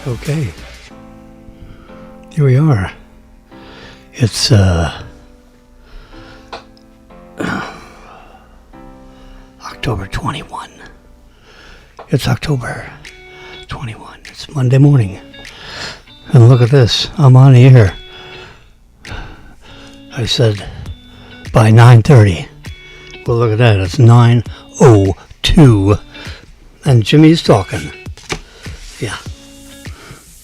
Okay, here we are. It's October 21. It's October 21. It's Monday morning. And look at this. I'm on the air. I said by 9:30. Well, look at that. It's 9:02. And Jimmy's talking. Yeah.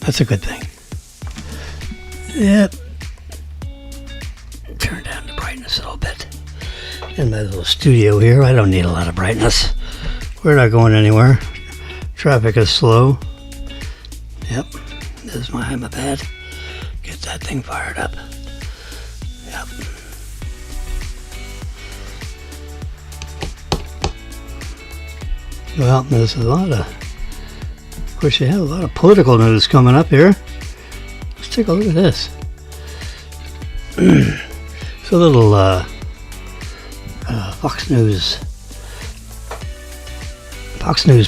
That's a good thing. Yep. Turn down the brightness a little bit. In my little studio here, I don't need a lot of brightness. We're not going anywhere. Traffic is slow. Yep. There's my pad. Get that thing fired up. Yep. Well, there's a lot of course, you have a lot of political news coming up here. Let's take a look at this. It's a little Fox News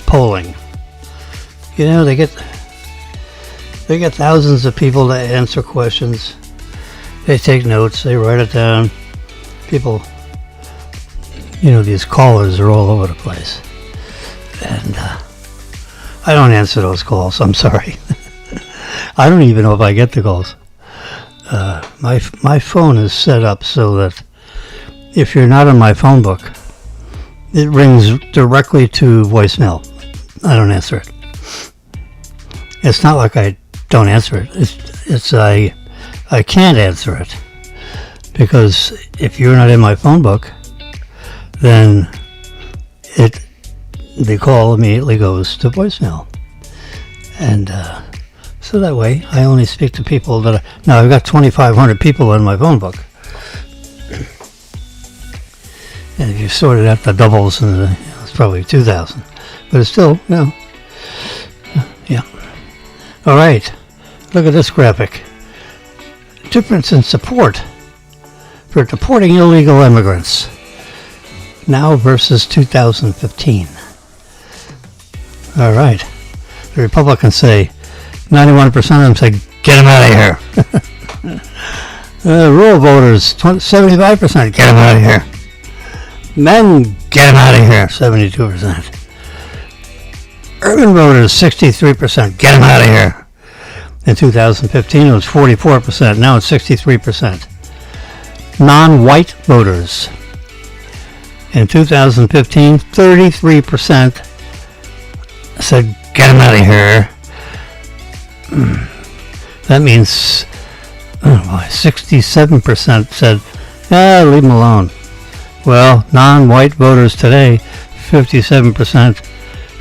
polling. You know, they get thousands of people to answer questions. They take notes. They write it down. People, you know, these callers are all over the place, and I don't answer those calls. I'm sorry. I don't even know if I get the calls. My phone is set up so that if you're not in my phone book, it rings directly to voicemail. I don't answer it. It's not like I don't answer it. It's I can't answer it because if you're not in my phone book, then the call immediately goes to voicemail. And so that way I only speak to people that now I've got 2,500 people in my phone book. And if you sorted out the doubles, and it's probably 2,000. But it's still, you know, yeah. All right, look at this graphic. Difference in support for deporting illegal immigrants now versus 2015. All right. The Republicans say 91% of them say, get them out of here. Rural voters, 75%, get them out of here. Men, get them out of here, 72%. Urban voters, 63%, get them out of here. In 2015, it was 44%. Now it's 63%. Non-white voters. In 2015, 33% said, get them out of here. That means 67% said, leave them alone. Well, non-white voters today, 57%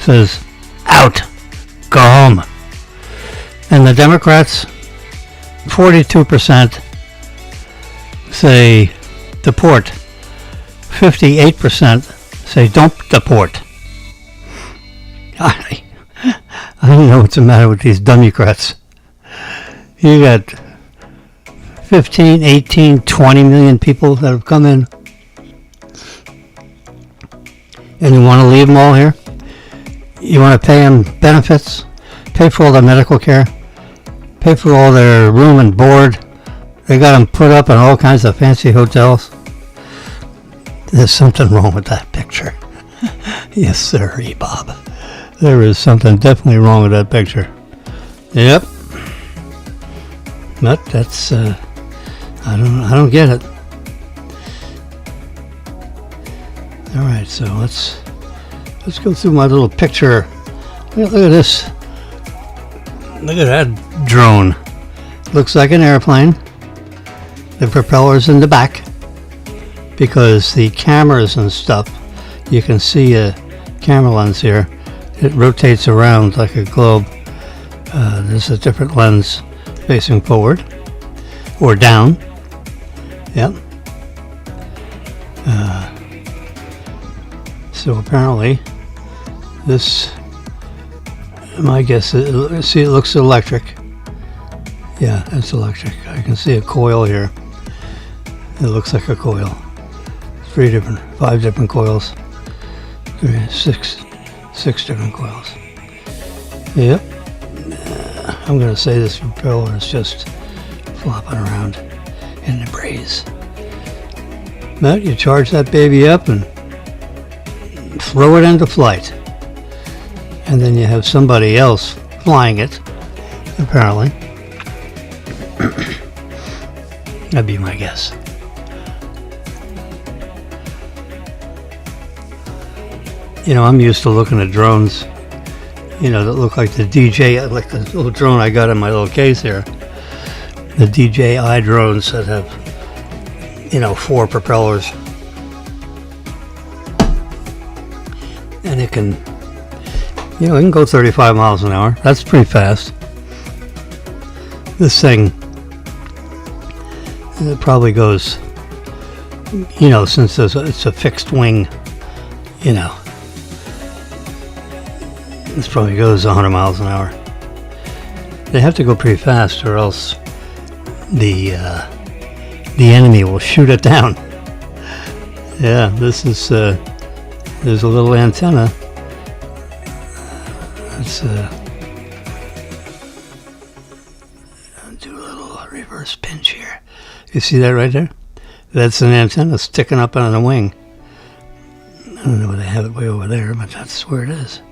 says, out, go home. And the Democrats, 42% say deport. 58% say don't deport. I don't know what's the matter with these Democrats. You got 15, 18, 20 million people that have come in. And you want to leave them all here? You want to pay them benefits? Pay for all their medical care? Pay for all their room and board? They got them put up in all kinds of fancy hotels. There's something wrong with that picture. Yes, sir, Bob. There is something definitely wrong with that picture. Yep. But that's, I don't get it. All right, so let's go through my little picture. Look at this. Look at that drone. Looks like an airplane. The propeller's in the back because the cameras and stuff, you can see a camera lens here. It rotates around like a globe. There's a different lens facing forward or down. Yep. So apparently this, my guess is, see, it looks electric. Yeah, it's electric. I can see a coil here. It looks like a coil. 5 different coils. 6 different coils. Yep. I'm going to say this propeller is just flopping around in the breeze. But you charge that baby up and throw it into flight. And then you have somebody else flying it, apparently. That'd be my guess. You know, I'm used to looking at drones, you know, that look like the DJI, like the little drone I got in my little case here. The DJI drones that have, you know, 4 propellers. And it can, you know, it can go 35 miles an hour. That's pretty fast. This thing, it probably goes, you know, since it's a fixed wing, you know, this probably goes 100 miles an hour. They have to go pretty fast or else the enemy will shoot it down. Yeah, this is, there's a little antenna. Let's do a little reverse pinch here. You see that right there? That's an antenna sticking up on the wing. I don't know where they have it way over there, but that's where it is.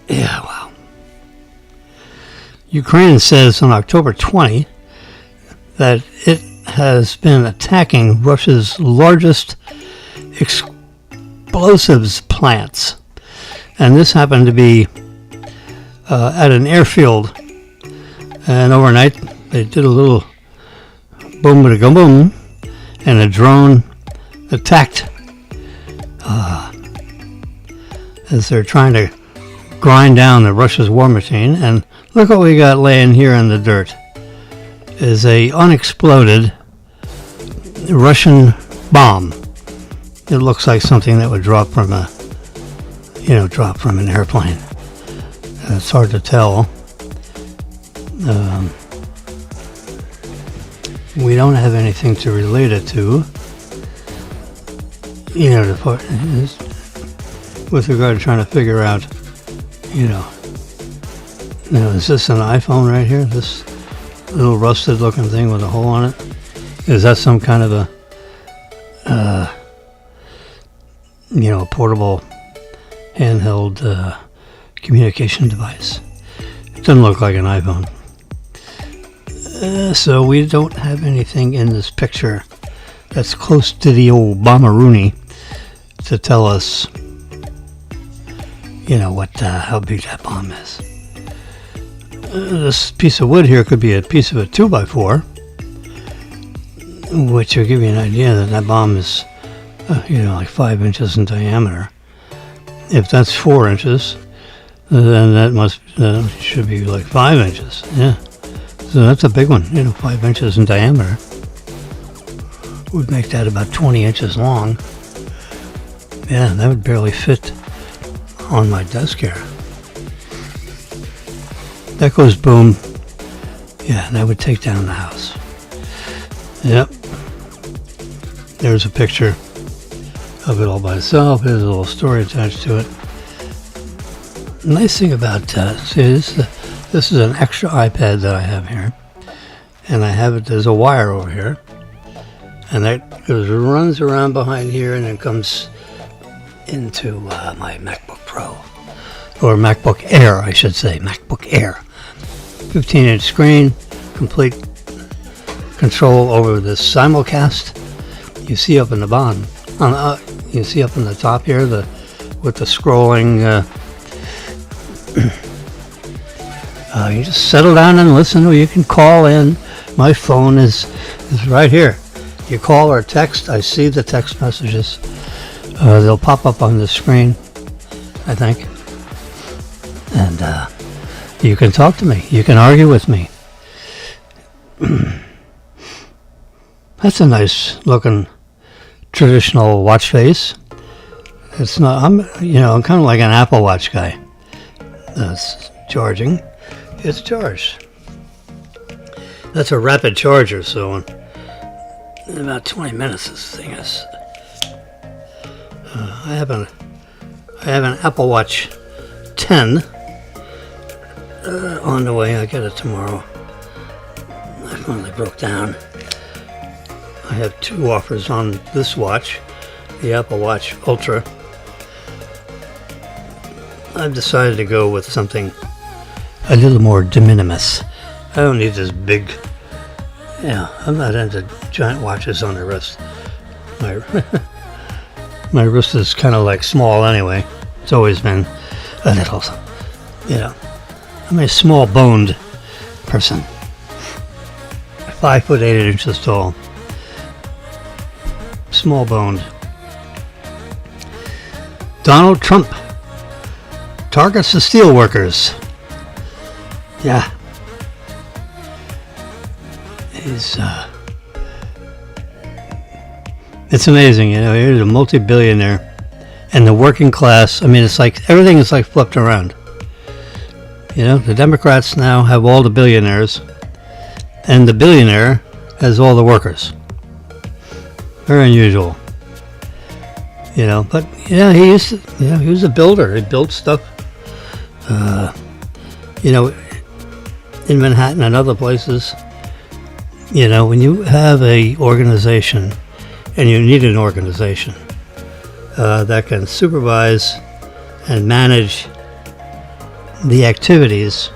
Yeah, wow. Ukraine says on October 20 that it has been attacking Russia's largest explosives plants. And this happened to be at an airfield. And overnight, they did a little boom-a-gum-boom, and a drone attacked as they're trying to grind down the Russia's war machine. And look what we got laying here in the dirt. Is a unexploded Russian bomb. It looks like something that would drop from an airplane. It's hard to tell. We don't have anything to relate it to. You know, with regard to trying to figure out, is this an iPhone right here? This little rusted looking thing with a hole on it? Is that some kind of a portable handheld communication device? It doesn't look like an iPhone. So we don't have anything in this picture that's close to the old bomb-a-rooney to tell us, how big that bomb is. This piece of wood here could be a piece of a 2x4, which will give you an idea that that bomb is, like 5 inches in diameter. If that's 4 inches, then that should be like 5 inches. Yeah, so that's a big one. 5 inches in diameter would make that about 20 inches long. Yeah, that would barely fit on my desk here. That goes boom. Yeah, that would take down the house. Yep. There's a picture of it all by itself. There's a little story attached to it. Nice thing about this is an extra iPad that I have here, and I have it. There's a wire over here, and that runs around behind here, and then comes into my MacBook Pro, or MacBook Air, I should say, MacBook Air. 15-inch screen, complete control over the Simulcast. You see up in the bottom, you see up in the top here, with the scrolling. You just settle down and listen, or you can call in. My phone is right here. You call or text. I see the text messages. They'll pop up on the screen, I think. And you can talk to me. You can argue with me. That's a nice looking traditional watch face. It's not. I'm kind of like an Apple Watch guy. That's charging. It's charged. That's a rapid charger, so in about 20 minutes this thing is. I have an Apple Watch 10 on the way. I get it tomorrow. I finally broke down. I have 2 offers on this watch, the Apple Watch Ultra. I've decided to go with something a little more de minimis. I don't need this big, I'm not into giant watches on the wrist. My wrist is kind of like small anyway. It's always been a little, I'm a small boned person. 5 foot 8 inches tall. Small boned. Donald Trump targets the steel workers. Yeah. It's amazing, he's a multi-billionaire, and the working class, it's like everything is like flipped around. The Democrats now have all the billionaires, and the billionaire has all the workers. Very unusual. But he was a builder. He built stuff, in Manhattan and other places. When you have a organization, and you need an organization that can supervise and manage the activities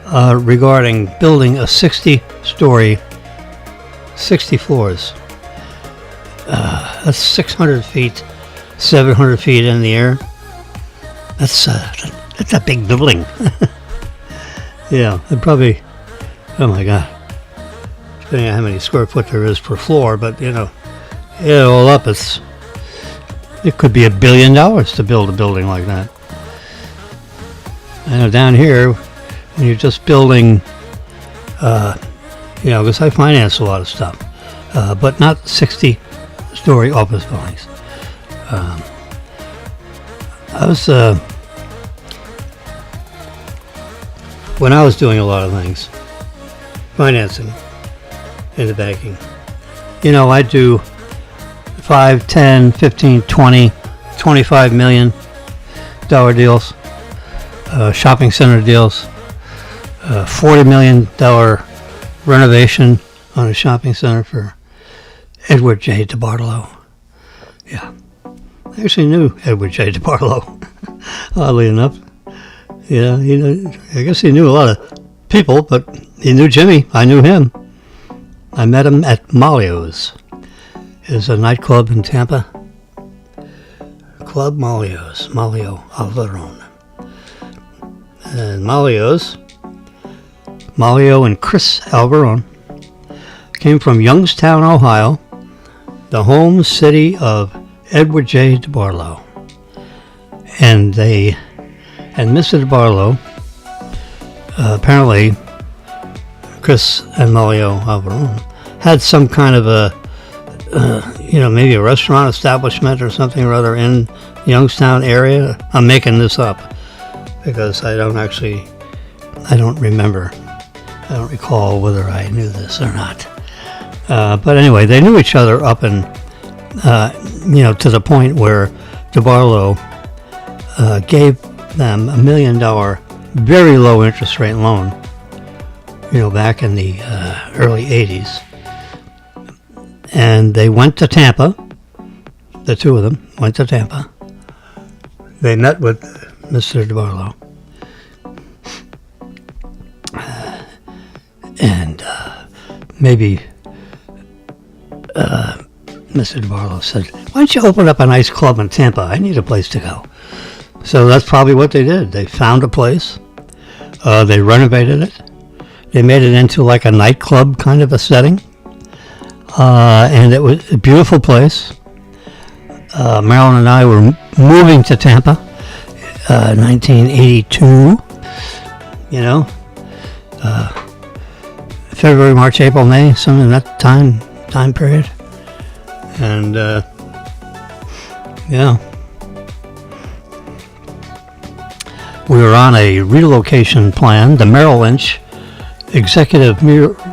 regarding building a 60-story, 60 floors. That's 600 feet, 700 feet in the air. That's a big building. It probably, oh my God. Depending on how many square foot there is per floor, but all up, it could be $1 billion to build a building like that. I know down here, when you're just building, because I finance a lot of stuff, but not 60-story office buildings. When I was doing a lot of things, financing, into banking. I do 5, 10, 15, 20, $25 million deals, shopping center deals, $40 million renovation on a shopping center for Edward J. DeBartolo. Yeah. I actually knew Edward J. DeBartolo, oddly enough. I guess he knew a lot of people, but he knew Jimmy. I knew him. I met him at Malio's. It's a nightclub in Tampa. Club Malio's, Malio Alvarone. And Malio and Chris Alvarone came from Youngstown, Ohio, the home city of Edward J. DeBartolo. And Mr. DeBartolo, apparently, Chris and Malio Alvarone had some kind of maybe a restaurant establishment or something or other in the Youngstown area. I'm making this up because I don't remember. I don't recall whether I knew this or not. But anyway, they knew each other up in, to the point where DeBartolo gave them $1 million, very low interest rate loan, back in the early 80s. And they went to Tampa. The two of them went to Tampa. They met with Mr. DeBartolo. And maybe Mr. DeBartolo said, why don't you open up a nice club in Tampa? I need a place to go. So that's probably what they did. They found a place. They renovated it. They made it into like a nightclub kind of a setting. And it was a beautiful place. Marilyn and I were moving to Tampa, 1982. February, March, April, May, something in that time period. And we were on a relocation plan, the Merrill Lynch Executive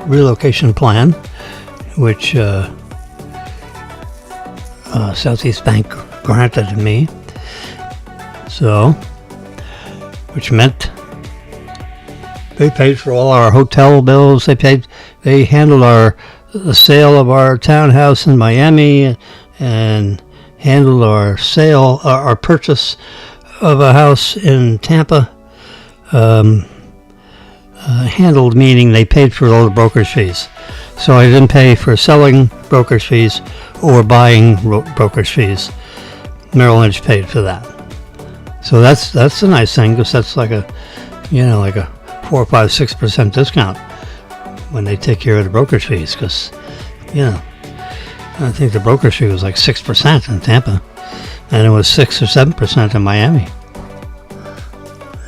Relocation Plan, which Southeast Bank granted me. So which meant they paid for all our hotel bills. They handled the sale of our townhouse in Miami, and handled our purchase of a house in Tampa. Handled meaning they paid for all the brokerage fees. So I didn't pay for selling brokerage fees or buying brokerage fees. Merrill Lynch paid for that. So that's a nice thing, because that's like a 4, 5, 6% discount when they take care of the brokerage fees, because I think the brokerage fee was like 6% in Tampa, and it was 6 or 7% in Miami.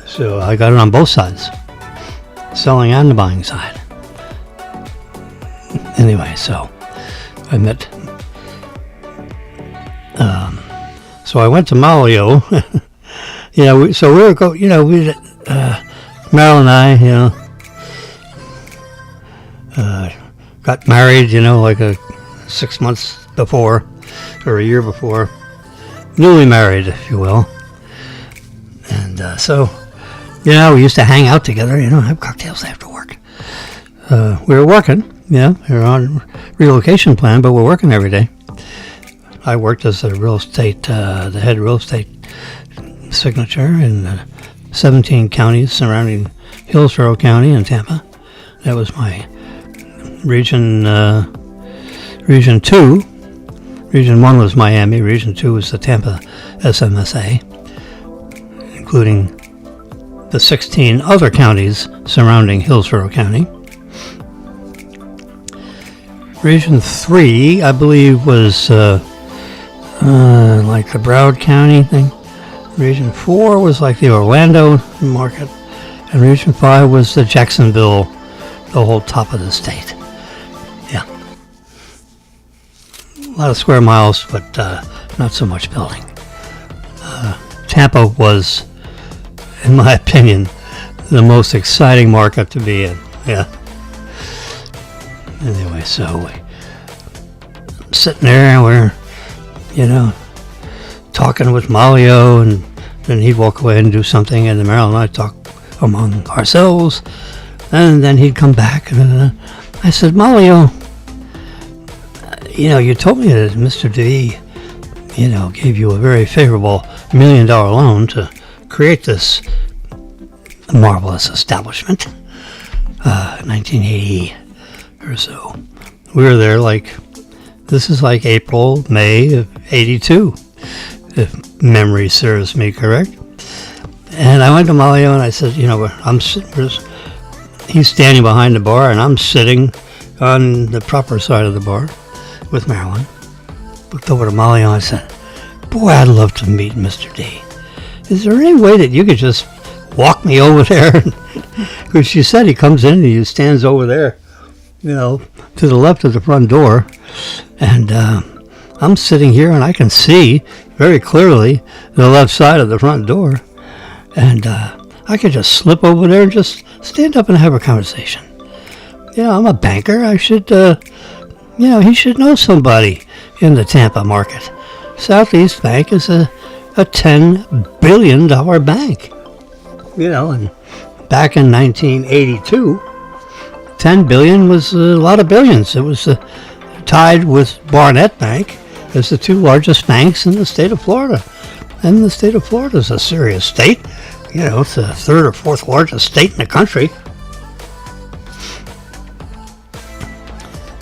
So I got it on both sides, selling and the buying side. Anyway, so I met. So I went to Malio. So we were Meryl and I, got married, like 6 months before, or a year before, newly married, if you will. And so, we used to hang out together, have cocktails after work. We were working, we were on relocation plan, but we're working every day. I worked as the head real estate signature in 17 counties surrounding Hillsborough County and Tampa. That was my region 2. Region 1 was Miami. Region 2 was the Tampa SMSA, including the 16 other counties surrounding Hillsborough County. Region 3, I believe, was like the Broward County thing. Region 4 was like the Orlando market. And Region 5 was the Jacksonville, the whole top of the state. Yeah. A lot of square miles, but not so much building. Tampa was, in my opinion, the most exciting market to be in. Yeah. Anyway, so I'm sitting there and we're, talking with Malio, and then he'd walk away and do something, and then Meryl and I talk among ourselves, and then he'd come back, and I said, Malio, you told me that Mr. D, gave you a very favorable $1 million loan to create this marvelous establishment, 1980 or so. We were there this is like April, May of 82, if memory serves me correct. And I went to Malio and I said, he's standing behind the bar and I'm sitting on the proper side of the bar with Marilyn. Looked over to Malio and I said, boy, I'd love to meet Mr. D. Is there any way that you could just walk me over there? Because she said he comes in and he stands over there, to the left of the front door. And I'm sitting here and I can see very clearly the left side of the front door. And I could just slip over there and just stand up and have a conversation. I'm a banker. I should, he should know somebody in the Tampa market. Southeast Bank is a $10 billion bank. And back in 1982, 10 billion was a lot of billions. It was tied with Barnett Bank as the two largest banks in the state of Florida. And the state of Florida is a serious state. It's the third or fourth largest state in the country.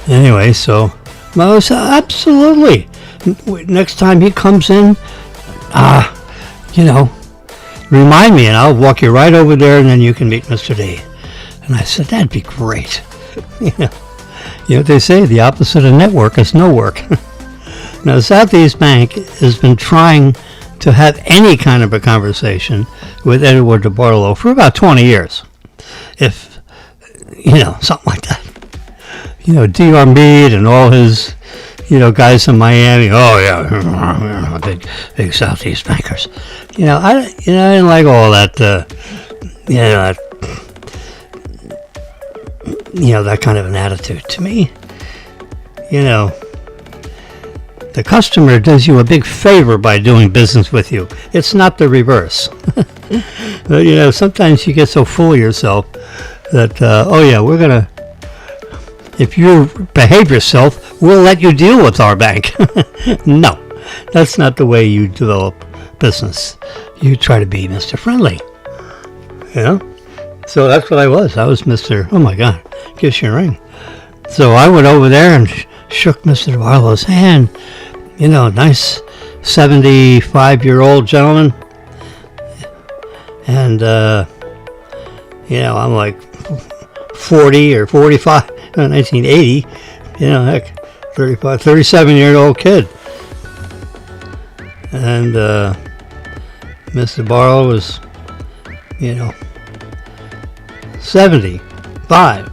Anyway, so I said, absolutely. Next time he comes in, remind me and I'll walk you right over there and then you can meet Mr. D. And I said, that'd be great. They say the opposite of network is no work. Now, Southeast Bank has been trying to have any kind of a conversation with Edward DeBartolo for about 20 years. If, something like that. D.R. Meade and all his, guys in Miami. Oh, yeah, big Southeast bankers. I didn't like all that, that kind of an attitude. To me, the customer does you a big favor by doing business with you. It's not the reverse. But, sometimes you get so full of yourself that, if you behave yourself, we'll let you deal with our bank. No, that's not the way you develop business. You try to be Mr. Friendly. So that's what I was. I was Mr. Oh my God, kiss your ring. So I went over there and shook Mr. Barlow's hand. Nice 75-year-old gentleman. And, I'm like 40 or 45, 1980, heck, 35, 37-year-old kid. And Mr. Barlow was, 75.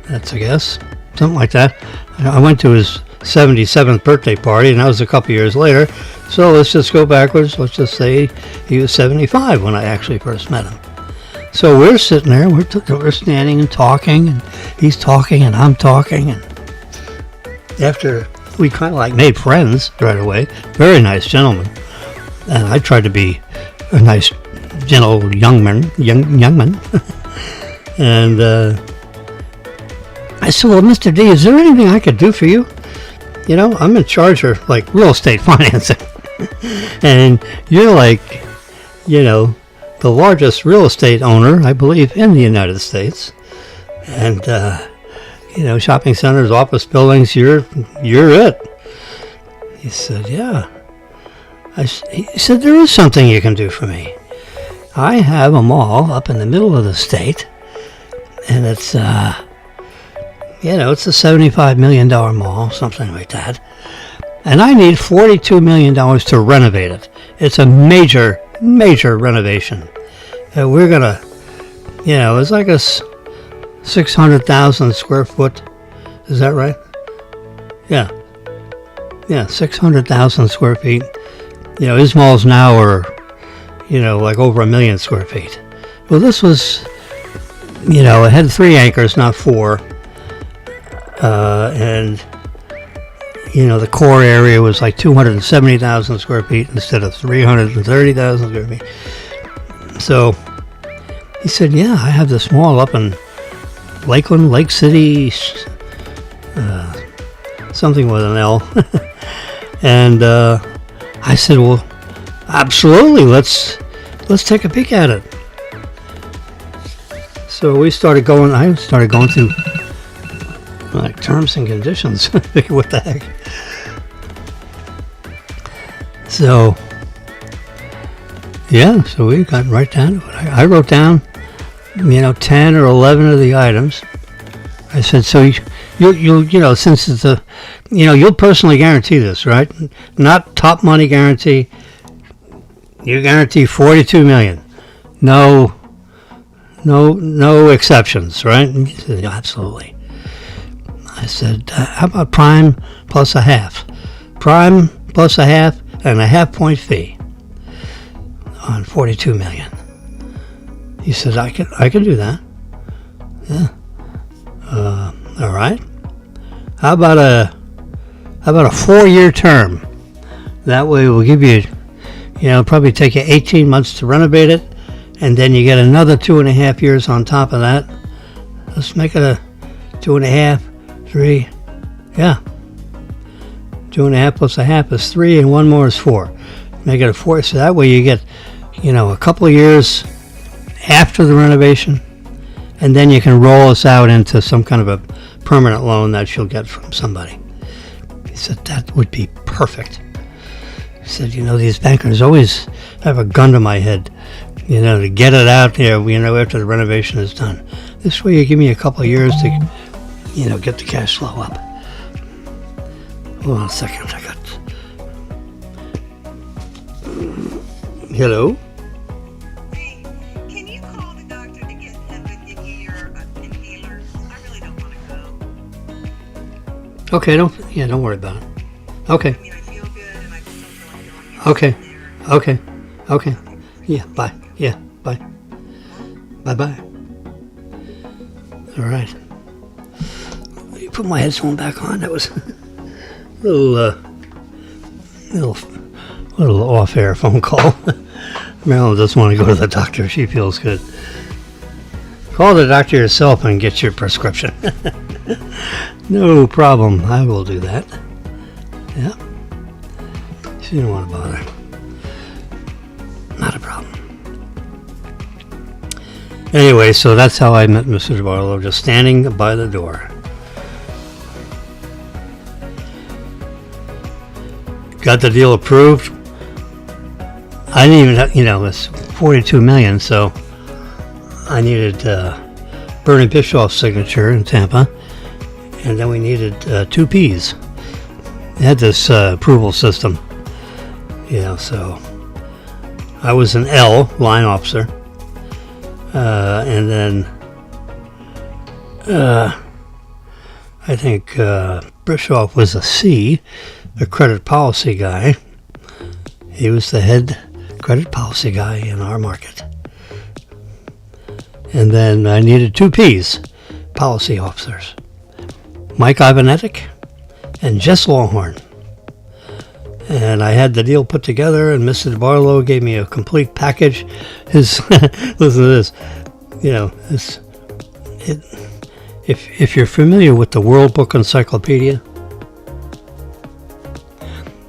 That's, I guess, something like that. I went to his 77th birthday party, and that was a couple years later. So let's just go backwards. Let's just say he was 75 when I actually first met him. So we're sitting there, we're standing and talking, and he's talking, and I'm talking, and after we kind of like made friends right away, very nice gentleman, and I tried to be a nice, gentle young man, and I said, well, Mr. D, is there anything I could do for you? I'm in charge of like real estate financing, and you're like, the largest real estate owner, I believe, in the United States. And, shopping centers, office buildings, you're it. He said, yeah. He said, there is something you can do for me. I have a mall up in the middle of the state, and it's, it's a $75 million mall, something like that. And I need $42 million to renovate it. It's a major renovation. We're going to, it's like a 600,000 square foot. Is that right? Yeah. Yeah, 600,000 square feet. His malls now are, like over 1 million square feet. Well, this was, it had 3 anchors, not 4. And the core area was like 270,000 square feet instead of 330,000 square feet. So he said, yeah, I have this mall up in Lakeland, Lake City, something with an L. And I said, well, absolutely, let's take a peek at it. So I started going through like terms and conditions. What the heck? So we got right down to it. I wrote down, 10 or 11 of the items. I said, so you'll since it's you'll personally guarantee this, right? Not top money guarantee. You guarantee $42 million. No exceptions, right? And he said, absolutely. I said, how about prime plus a half? Prime plus a half and a half-point fee on $42 million. He said, I can do that. Yeah. All right. How about a 4-year term? That way we'll give you, probably take you 18 months to renovate it, and then you get another 2.5 years on top of that. Let's make it a 2.5, 3, yeah. 2.5 plus a half is 3, and 1 more is 4. Make it a 4, so that way you get, a couple of years after the renovation, and then you can roll us out into some kind of a permanent loan that you'll get from somebody. He said, that would be perfect. He said, these bankers always have a gun to my head, to get it out there, after the renovation is done. This way you give me a couple of years to, get the cash flow up. Hold on a second, I got... Hello? Hey, can you call the doctor to get him to give you your inhalers? I really don't want to go. Okay, don't worry about it. Okay. I mean, I feel good and I just don't feel like going Okay. Okay. Yeah, bye. Yeah, bye. Bye-bye. All right. You put my headphone back on. That was a little off-air phone call. Marilyn doesn't want to go to the doctor. She feels good. Call the doctor yourself and get your prescription. No problem. I will do that. Yeah. She didn't want to bother. Not a problem. Anyway, so that's how I met Mr. Barlow, just standing by the door. Got the deal approved. I didn't even have, it's $42 million, so I needed Bernie Bischoff's signature in Tampa, and then we needed 2 Ps. They had this approval system, so I was an L, line officer, and then I think Bischoff was a C, a credit policy guy. He was the head credit policy guy in our market. And then I needed 2 Ps, policy officers. Mike Ivanetic and Jess Longhorn. And I had the deal put together, and Mr. Barlow gave me a complete package. Listen to this. If you're familiar with the World Book Encyclopedia,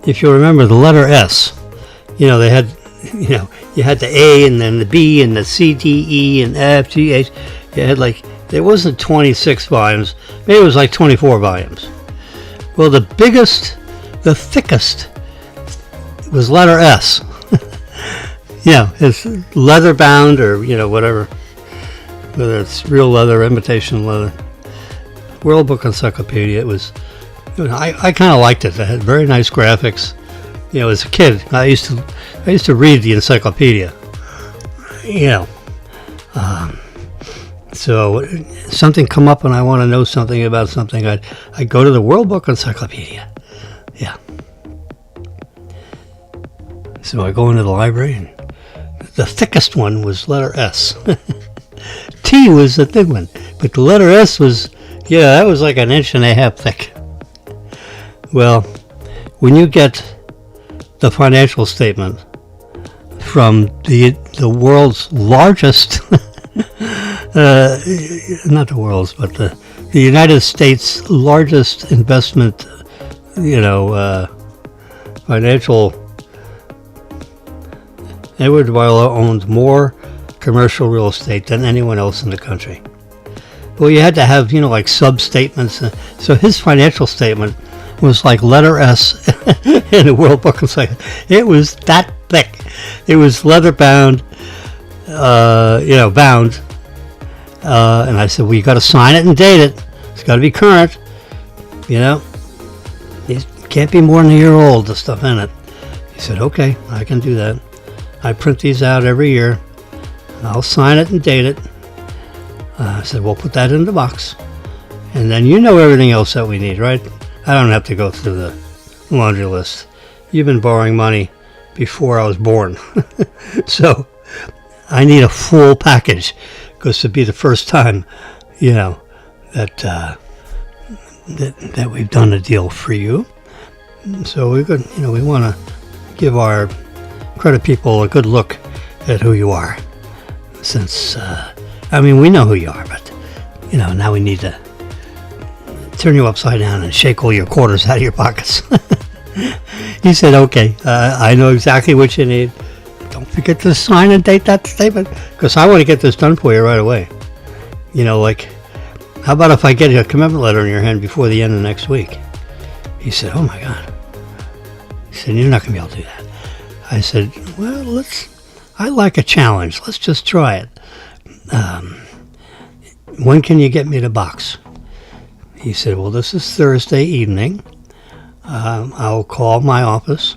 if you remember the letter S, they had, you had the A and then the B and the C, D, E and F, G, H. You had there wasn't 26 volumes. Maybe it was 24 volumes. Well, the thickest was letter S. It's leather bound or, whatever. Whether it's real leather, imitation leather. World Book Encyclopedia. It was, I kind of liked it. It had very nice graphics. As a kid, I used to read the encyclopedia. So something come up and I want to know something about something, I'd go to the World Book Encyclopedia. Yeah. So I go into the library, and the thickest one was letter S. T was the thick one, but the letter S was, that was like 1.5 inches thick. Well, when you get the financial statement from the world's largest, not the world's, but the United States' largest investment, financial. Edward Barlow owned more commercial real estate than anyone else in the country. Well, you had to have, sub-statements. So his financial statement was like letter S in the World Book Encyclopedia. It was that thick. It was leather bound, bound. And I said, well, you got to sign it and date it. It's got to be current. It can't be more than a year old, the stuff in it. He said, okay, I can do that. I print these out every year. I'll sign it and date it. I said, well, put that in the box. And then everything else that we need, right? I don't have to go through the laundry list. You've been borrowing money before I was born. So I need a full package, because to be the first time, that we've done a deal for you. So we want to give our credit people a good look at who you are. Since, we know who you are, but, now we need to turn you upside down and shake all your quarters out of your pockets. He said, okay, I know exactly what you need. Don't forget to sign and date that statement, because I want to get this done for you right away. How about if I get a commitment letter in your hand before the end of next week? He said, oh my God. He said, you're not going to be able to do that. I said, well, I like a challenge. Let's just try it. When can you get me the box? He said, well, this is Thursday evening. I'll call my office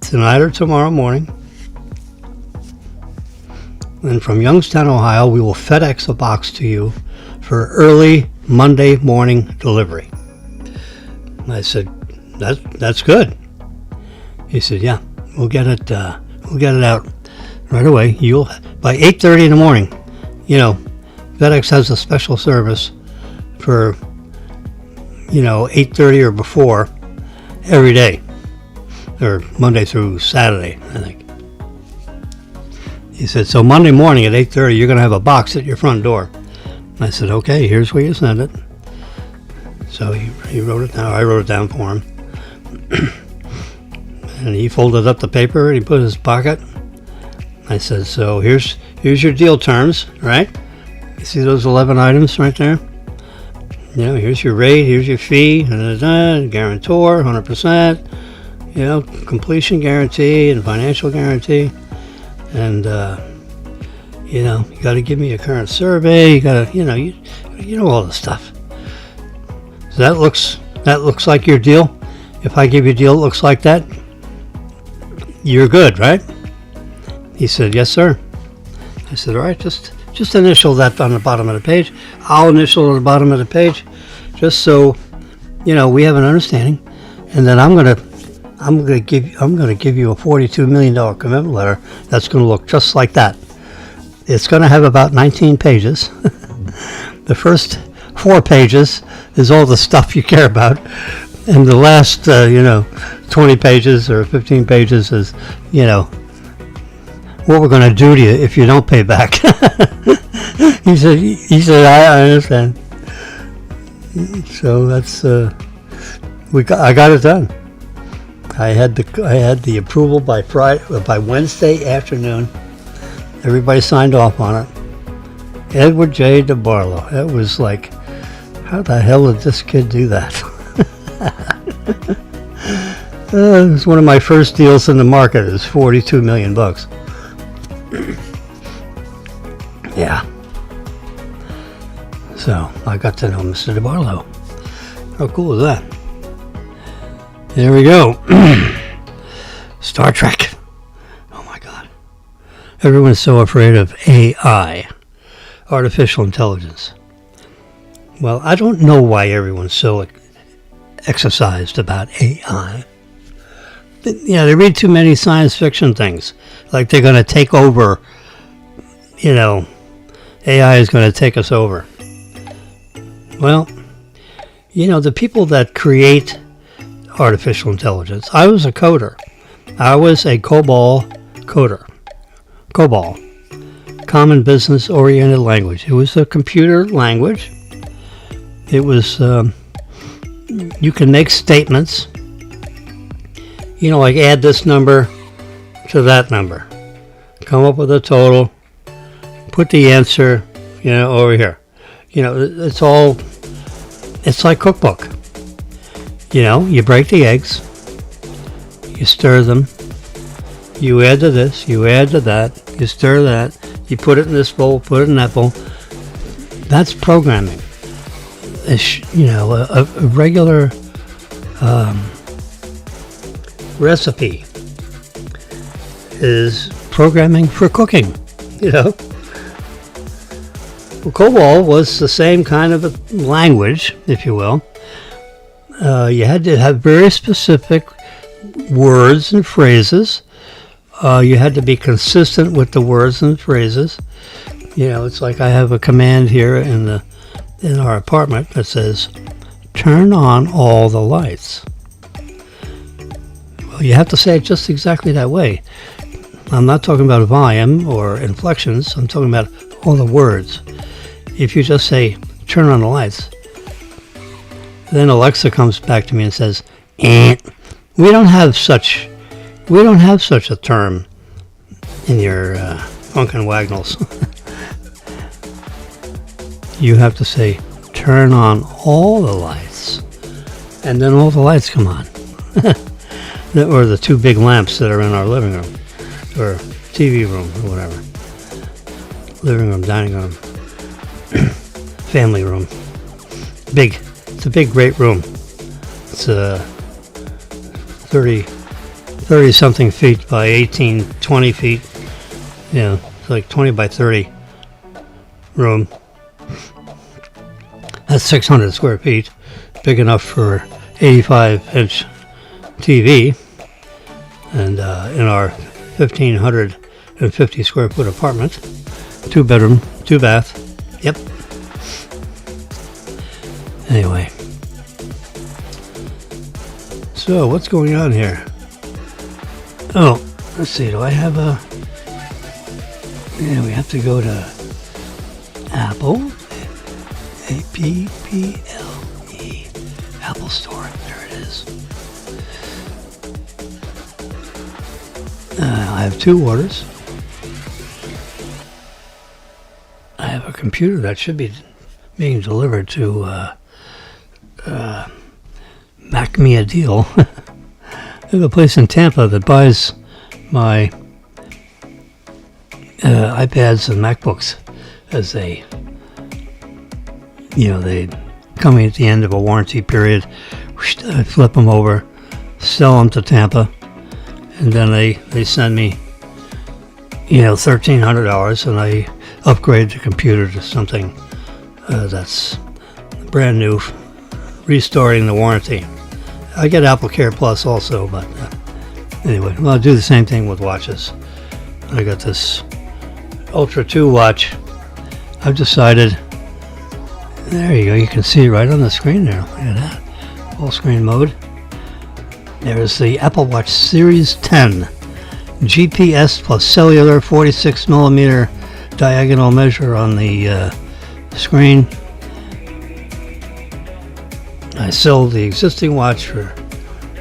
tonight or tomorrow morning. And from Youngstown, Ohio, we will FedEx a box to you for early Monday morning delivery. I said, that's good. He said, yeah, we'll get it out right away. By 8:30 in the morning. FedEx has a special service for 8:30 or before every day, or Monday through Saturday, I think. He said, so Monday morning at 8:30, you're going to have a box at your front door. I said, okay, here's where you send it. So he wrote it down. I wrote it down for him. And he folded up the paper and he put it in his pocket. I said, so here's your deal terms, right? You see those 11 items right there? You know, here's your rate, here's your fee, guarantor, 100%, you know, completion guarantee and financial guarantee. And, you know, you got to give me a current survey. You got to, you know all the stuff. So that looks like your deal. If I give you a deal that looks like that, you're good, right? He said, yes, sir. I said, all right, just initial that on the bottom of the page. I'll initial on the bottom of the page, just so, you know, we have an understanding. And then I'm gonna give you a $42 million commitment letter that's gonna look just like that. It's gonna have about 19 pages. The first 4 pages is all the stuff you care about, and the last 20 pages or 15 pages is, you know, what we're going to do to you if you don't pay back. He said, I understand. So that's I got it done. I had the approval by Wednesday afternoon. Everybody signed off on it. Edward J. DeBarlo. It was like, how the hell did this kid do that? It was one of my first deals in the market. It was $42 million. Yeah. So I got to know Mr. DeBarlo. How cool is that? There we go. Star Trek. Oh my God. Everyone's so afraid of AI, artificial intelligence. Well, I don't know why everyone's so exercised about AI. Yeah, they read too many science fiction things. Like they're going to take over, you know, AI is going to take us over. Well, you know, the people that create artificial intelligence, I was a coder. I was a COBOL coder. COBOL, Common Business Oriented Language. It was a computer language. It was, you can make statements, you know, like add this number to that number. Come up with a total, put the answer, you know, over here. You know, it's like cookbook. You know, you break the eggs, you stir them, you add to this, you add to that, you stir that, you put it in this bowl, put it in that bowl. That's programming. You know, a regular recipe is programming for cooking, you know. Well, COBOL was the same kind of a language, if you will. You had to have very specific words and phrases. You had to be consistent with the words and phrases. You know, it's like I have a command here in our apartment that says, turn on all the lights. Well, you have to say it just exactly that way. I'm not talking about volume or inflections. I'm talking about all the words. If you just say, turn on the lights, then Alexa comes back to me and says, we don't have such a term in your Funkin' Wagnalls. You have to say, turn on all the lights, and then all the lights come on. Or the 2 big lamps that are in our living room, or TV room, or whatever. Living room, dining room, family room. It's a big, great room. It's 30 something feet by 18, 20 feet. You know, it's like 20 by 30 room. That's 600 square feet, big enough for 85-inch TV. And in our 1,550 square foot apartment, 2 bedroom, 2 bath. Yep. Anyway. So, what's going on here? Oh, let's see. Do I have a... And we have to go to Apple. A-P-P-L-E. Apple Store. There it is. I have 2 orders. I have a computer that should be being delivered to Mac Me a Deal. I have a place in Tampa that buys my iPads and MacBooks as they coming at the end of a warranty period. I flip them over, sell them to Tampa, and then they send me $1,300, and I upgrade the computer to something that's brand new, restoring the warranty. I get Apple Care Plus also, but anyway, well, I'll do the same thing with watches. I got this Ultra 2 watch. I've decided, there you go, you can see it right on the screen there. Look at that, full screen mode. There's the Apple Watch Series 10 GPS plus cellular 46 millimeter diagonal measure on the screen. I sold the existing watch for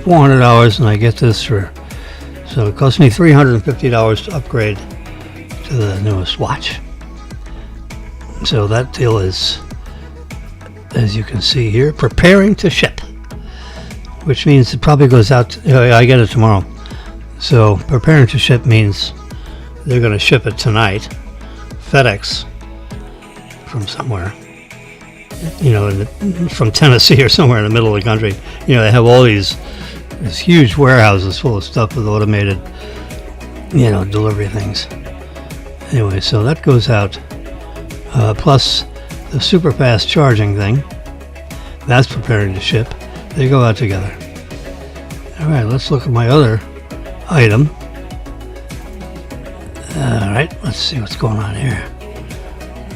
$400, and I get this so it cost me $350 to upgrade to the newest watch. So that deal is, as you can see here, preparing to ship, which means it probably goes out. I get it tomorrow. So preparing to ship means they're going to ship it tonight. FedEx from somewhere, from Tennessee or somewhere in the middle of the country. They have all these huge warehouses full of stuff with automated, delivery things. Anyway, so that goes out. Plus the super fast charging thing, that's preparing to ship. They go out together. All right, let's look at my other item. All right, let's see what's going on here.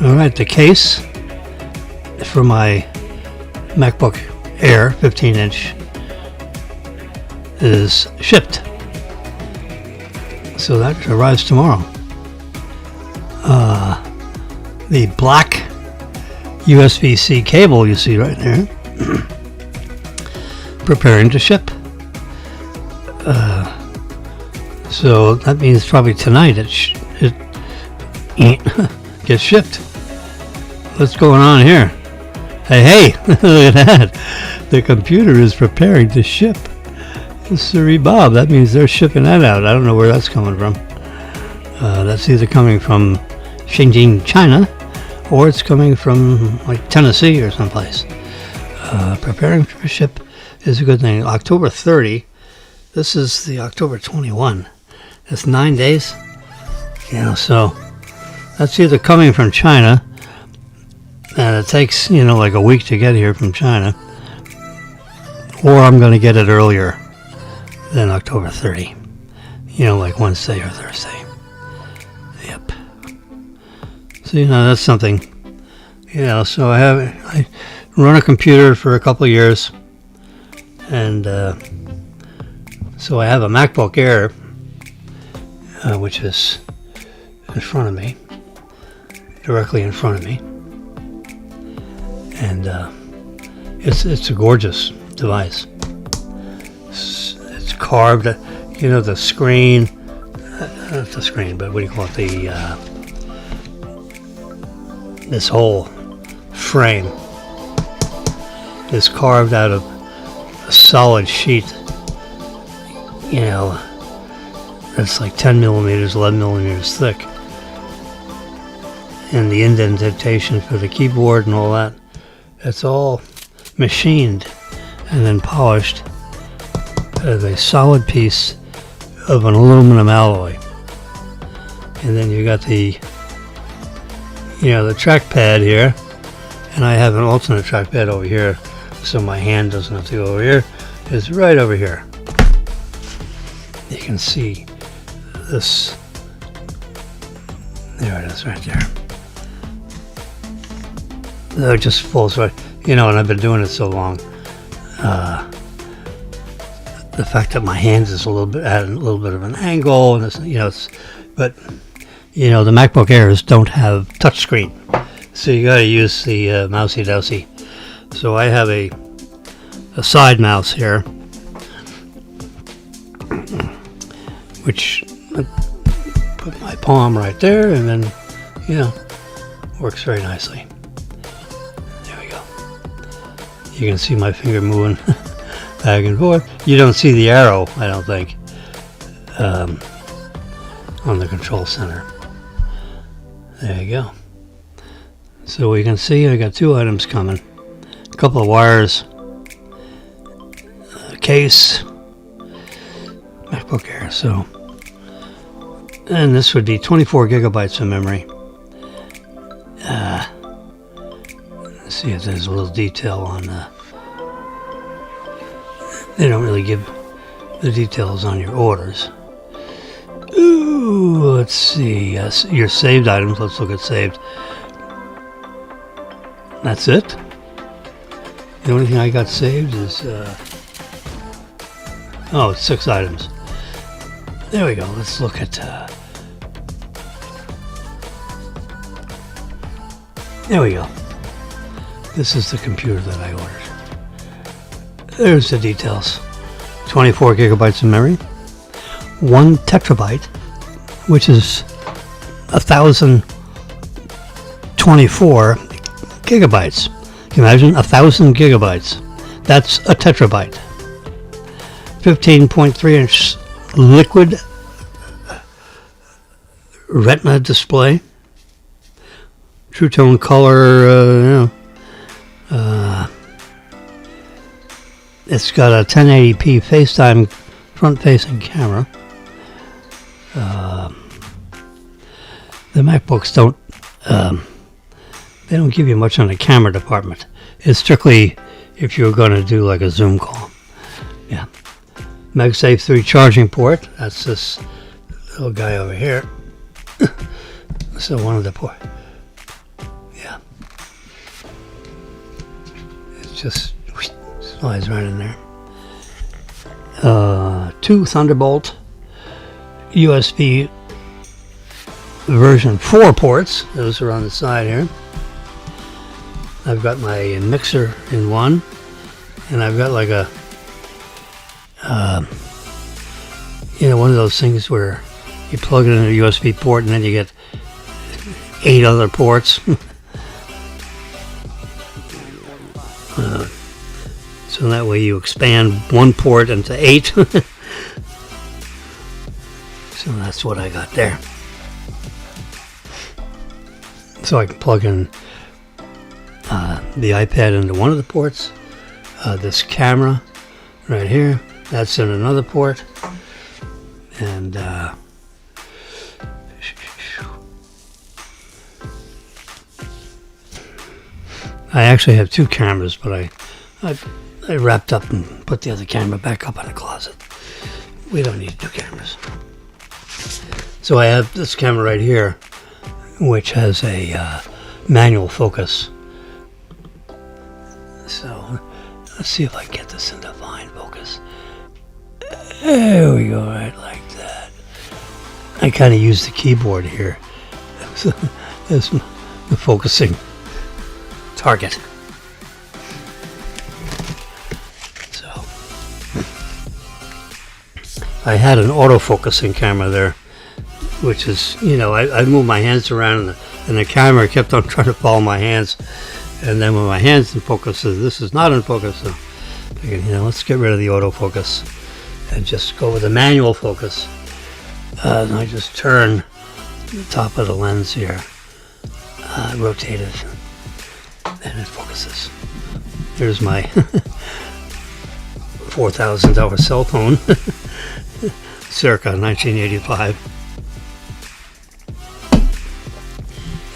All right, the case for my MacBook Air 15-inch is shipped. So that arrives tomorrow. The black USB-C cable you see right there, preparing to ship. So that means probably tonight it gets shipped. What's going on here? Hey, look at that. The computer is preparing to ship. Siree Bob, that means they're shipping that out. I don't know where that's coming from. That's either coming from Shenzhen, China, or it's coming from like Tennessee or someplace. Preparing for ship is a good thing. October 30. This is the October 21. It's 9 days. So that's either coming from China, and it takes, like a week to get here from China, or I'm going to get it earlier than October 30. Like Wednesday or Thursday. Yep. So, that's something. So I run a computer for a couple of years, and so I have a MacBook Air, which is in front of me, directly in front of me, and it's a gorgeous device. It's carved, the screen, not the screen, but what do you call it? This whole frame is carved out of a solid sheet. That's like 10 millimeters, 11 millimeters thick. And the indentation for the keyboard and all that, it's all machined and then polished as a solid piece of an aluminum alloy. And then you got the trackpad here, and I have an alternate trackpad over here, so my hand doesn't have to go over here. It's right over here. You can see this. There it is, right there. It just falls right, and I've been doing it so long. The fact that my hands is a little bit at a little bit of an angle, and but You know, the MacBook Airs don't have touchscreen, so you got to use the mousey-dousey. So I have a side mouse here, which I put my palm right there, and then, works very nicely. There we go. You can see my finger moving back and forth. You don't see the arrow, I don't think, on the control center. There you go. So we can see I got 2 items coming. A couple of wires. A case. MacBook Air. So, and this would be 24 gigabytes of memory. Let's see if there's a little detail on they don't really give the details on your orders. Ooh, let's see. Yes, your saved items. Let's look at saved. That's it. The only thing I got saved is it's 6 items. There we go. Let's look at there we go. This is the computer that I ordered. There's the details. 24 gigabytes of memory, 1 terabyte, which is 1,024 gigabytes. Can you imagine 1,000 gigabytes? That's a terabyte. 15.3-inch liquid retina display. True tone color, it's got a 1080p FaceTime front-facing camera. The MacBooks don't they don't give you much on the camera department. It's strictly if you're going to do like a Zoom call. Yeah. MagSafe 3 charging port. That's this little guy over here. So one of the port. Yeah. It just slides right in there. 2 Thunderbolt USB version 4 ports. Those are on the side here. I've got my mixer in one, and I've got like a one of those things where you plug it in a USB port and then you get 8 other ports. So that way you expand one port into 8. So that's what I got there. So I can plug in the iPad into one of the ports. This camera right here, that's in another port. And I actually have 2 cameras, but I wrapped up and put the other camera back up in the closet. We don't need 2 cameras. So I have this camera right here, which has a manual focus. So let's see if I can get this into fine focus. There we go, right like that. I kind of use the keyboard here as the focusing target. So I had an auto-focusing camera there, which is, I moved my hands around and the camera kept on trying to follow my hands. And then when my hand's in focus, this is not in focus. So I figured, let's get rid of the autofocus and just go with the manual focus. And I just turn the top of the lens here, rotate it, and it focuses. Here's my $4,000 cell phone, circa 1985,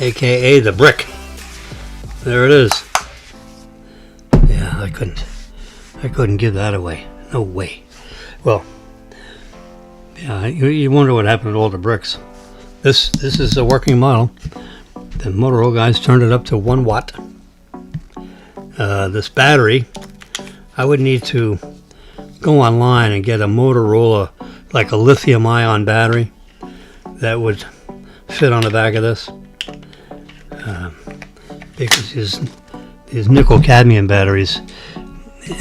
aka the brick. There it is. Yeah, I couldn't give that away. No way. Well, yeah, you wonder what happened to all the bricks. This is a working model. The Motorola guys turned it up to 1 watt. This battery, I would need to go online and get a Motorola, like a lithium-ion battery that would fit on the back of this. Because these nickel cadmium batteries,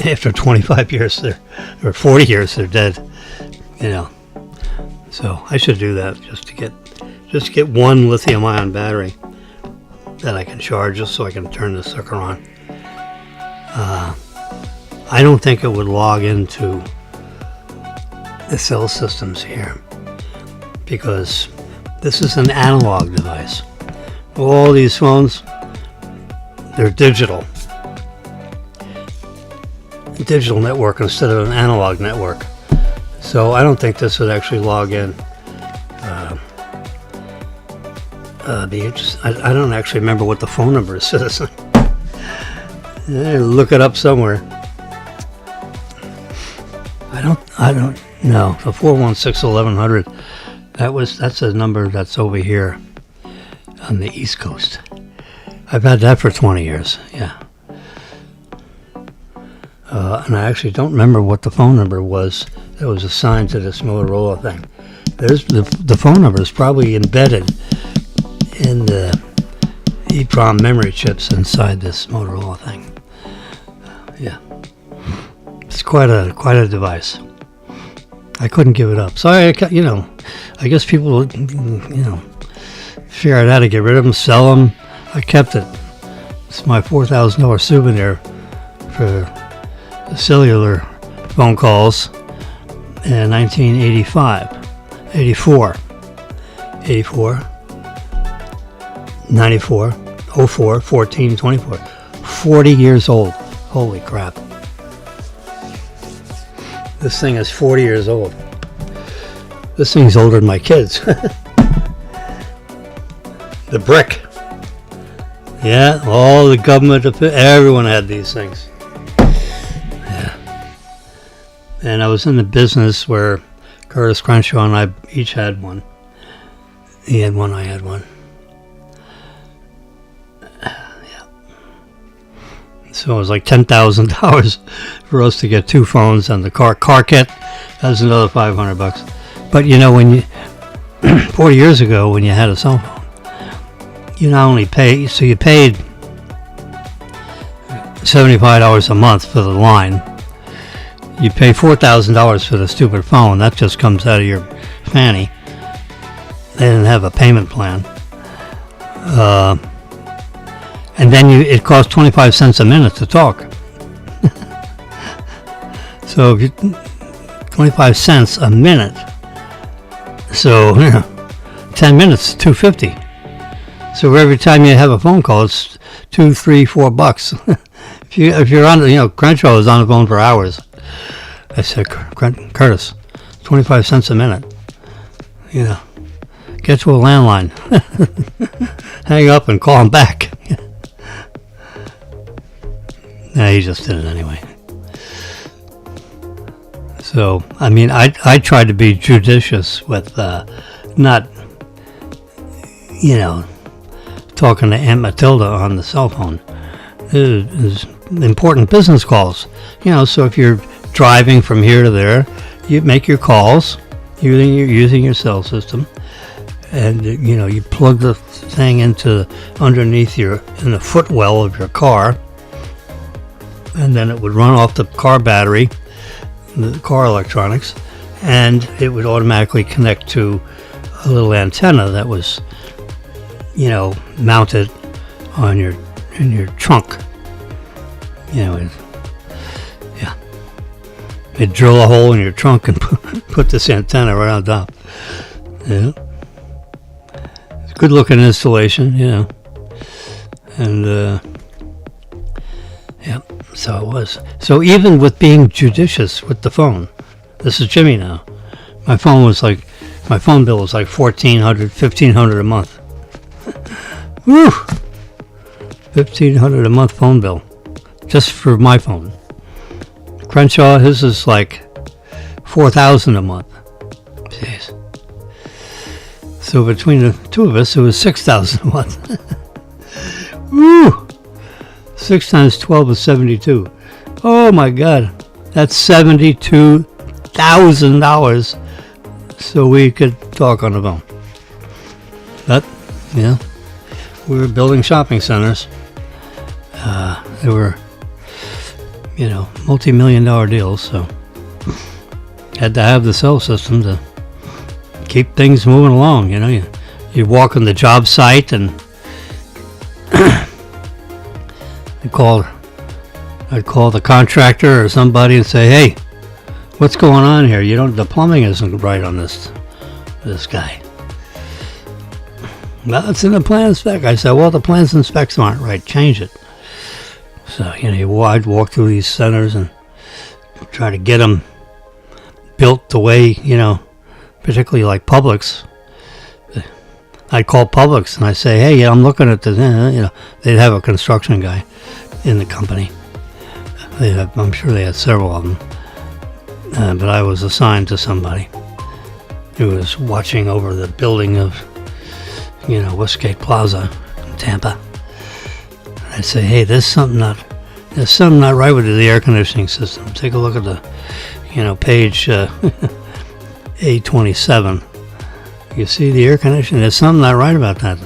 after 25 years, or 40 years, they're dead. You know, so I should do that just to get one lithium-ion battery that I can charge, just so I can turn this sucker on. I don't think it would log into the cell systems here, because this is an analog device. All these phones, they're digital network instead of an analog network. So I don't think this would actually log in. I don't actually remember what the phone number is, citizen. Look it up somewhere. I don't know. The 416-1100. That's a number that's over here on the East Coast. I've had that for 20 years. Yeah. And I actually don't remember what the phone number was that was assigned to this Motorola thing. There's the phone number is probably embedded in the EEPROM memory chips inside this Motorola thing. Yeah, it's quite a device. I couldn't give it up. So I guess people figure out how to get rid of them, sell them. I kept it. It's my $4,000 souvenir for cellular phone calls in 1984, 94, 04, 14, 24. 40 years old. Holy crap. This thing is 40 years old. This thing's older than my kids. The brick. Yeah, all the government, everyone had these things. And I was in the business where Curtis Crenshaw and I each had one. He had one, I had one. Yeah. So it was like $10,000 for us to get two phones and the car kit. That was another $500. But when 40 years ago, when you had a cell phone, you not only paid $75 a month for the line. You pay $4,000 for the stupid phone. That just comes out of your fanny. They didn't have a payment plan. And then it cost 25 cents a minute to talk. So 25 cents a minute. So 10 minutes, $2.50. So every time you have a phone call, it's $2, $3, $4. If you're on, Crenshaw was on the phone for hours. I said, Curtis, 25 cents a minute. Get to a landline. Hang up and call him back. Nah, he just did it anyway. So, I tried to be judicious with not, talking to Aunt Matilda on the cell phone. It is important business calls. So if you're driving from here to there, you make your calls using your cell system, and you plug the thing into underneath in the footwell of your car, and then it would run off the car battery, the car electronics, and it would automatically connect to a little antenna that was mounted in your trunk. They'd drill a hole in your trunk and put this antenna right on top. Yeah. It's a good looking installation, And, so it was. So even with being judicious with the phone, this is Jimmy now. My phone bill was like $1,500 a month. Woo! $1,500 a month phone bill. Just for my phone. Crenshaw, his is like $4,000 a month. Jeez. So between the two of us, it was $6,000 a month. Woo! 6 times 12 is 72. Oh my God. That's $72,000 so we could talk on the phone. That Yeah, we were building shopping centers. They were, multi-million-dollar deals, so had to have the cell system to keep things moving along. You walk on the job site and I'd call the contractor or somebody and say, "Hey, what's going on here? The plumbing isn't right on this guy." "Well, it's in the plan spec." I said, "Well, the plans and specs aren't right. Change it." So, I'd walk through these centers and try to get them built the way, particularly like Publix. I'd call Publix and I'd say, "Hey, I'm looking at this." They'd have a construction guy in the company. I'm sure they had several of them. But I was assigned to somebody who was watching over the building of, Westgate Plaza in Tampa. I'd say, "Hey, there's something not right with the air conditioning system. Take a look at the, page A27. You see the air conditioning? There's something not right about that.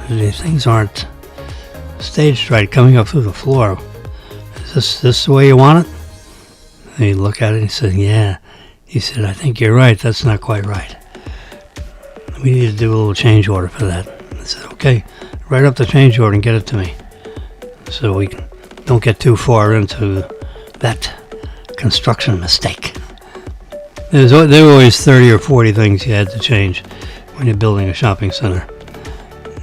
These things aren't staged right coming up through the floor. Is this the way you want it?" And he'd look at it and he said, "Yeah." He said, "I think you're right. That's not quite right. We need to do a little change order for that." I said, "Okay, write up the change order and get it to me so we don't get too far into that construction mistake." There were always 30 or 40 things you had to change when you're building a shopping center.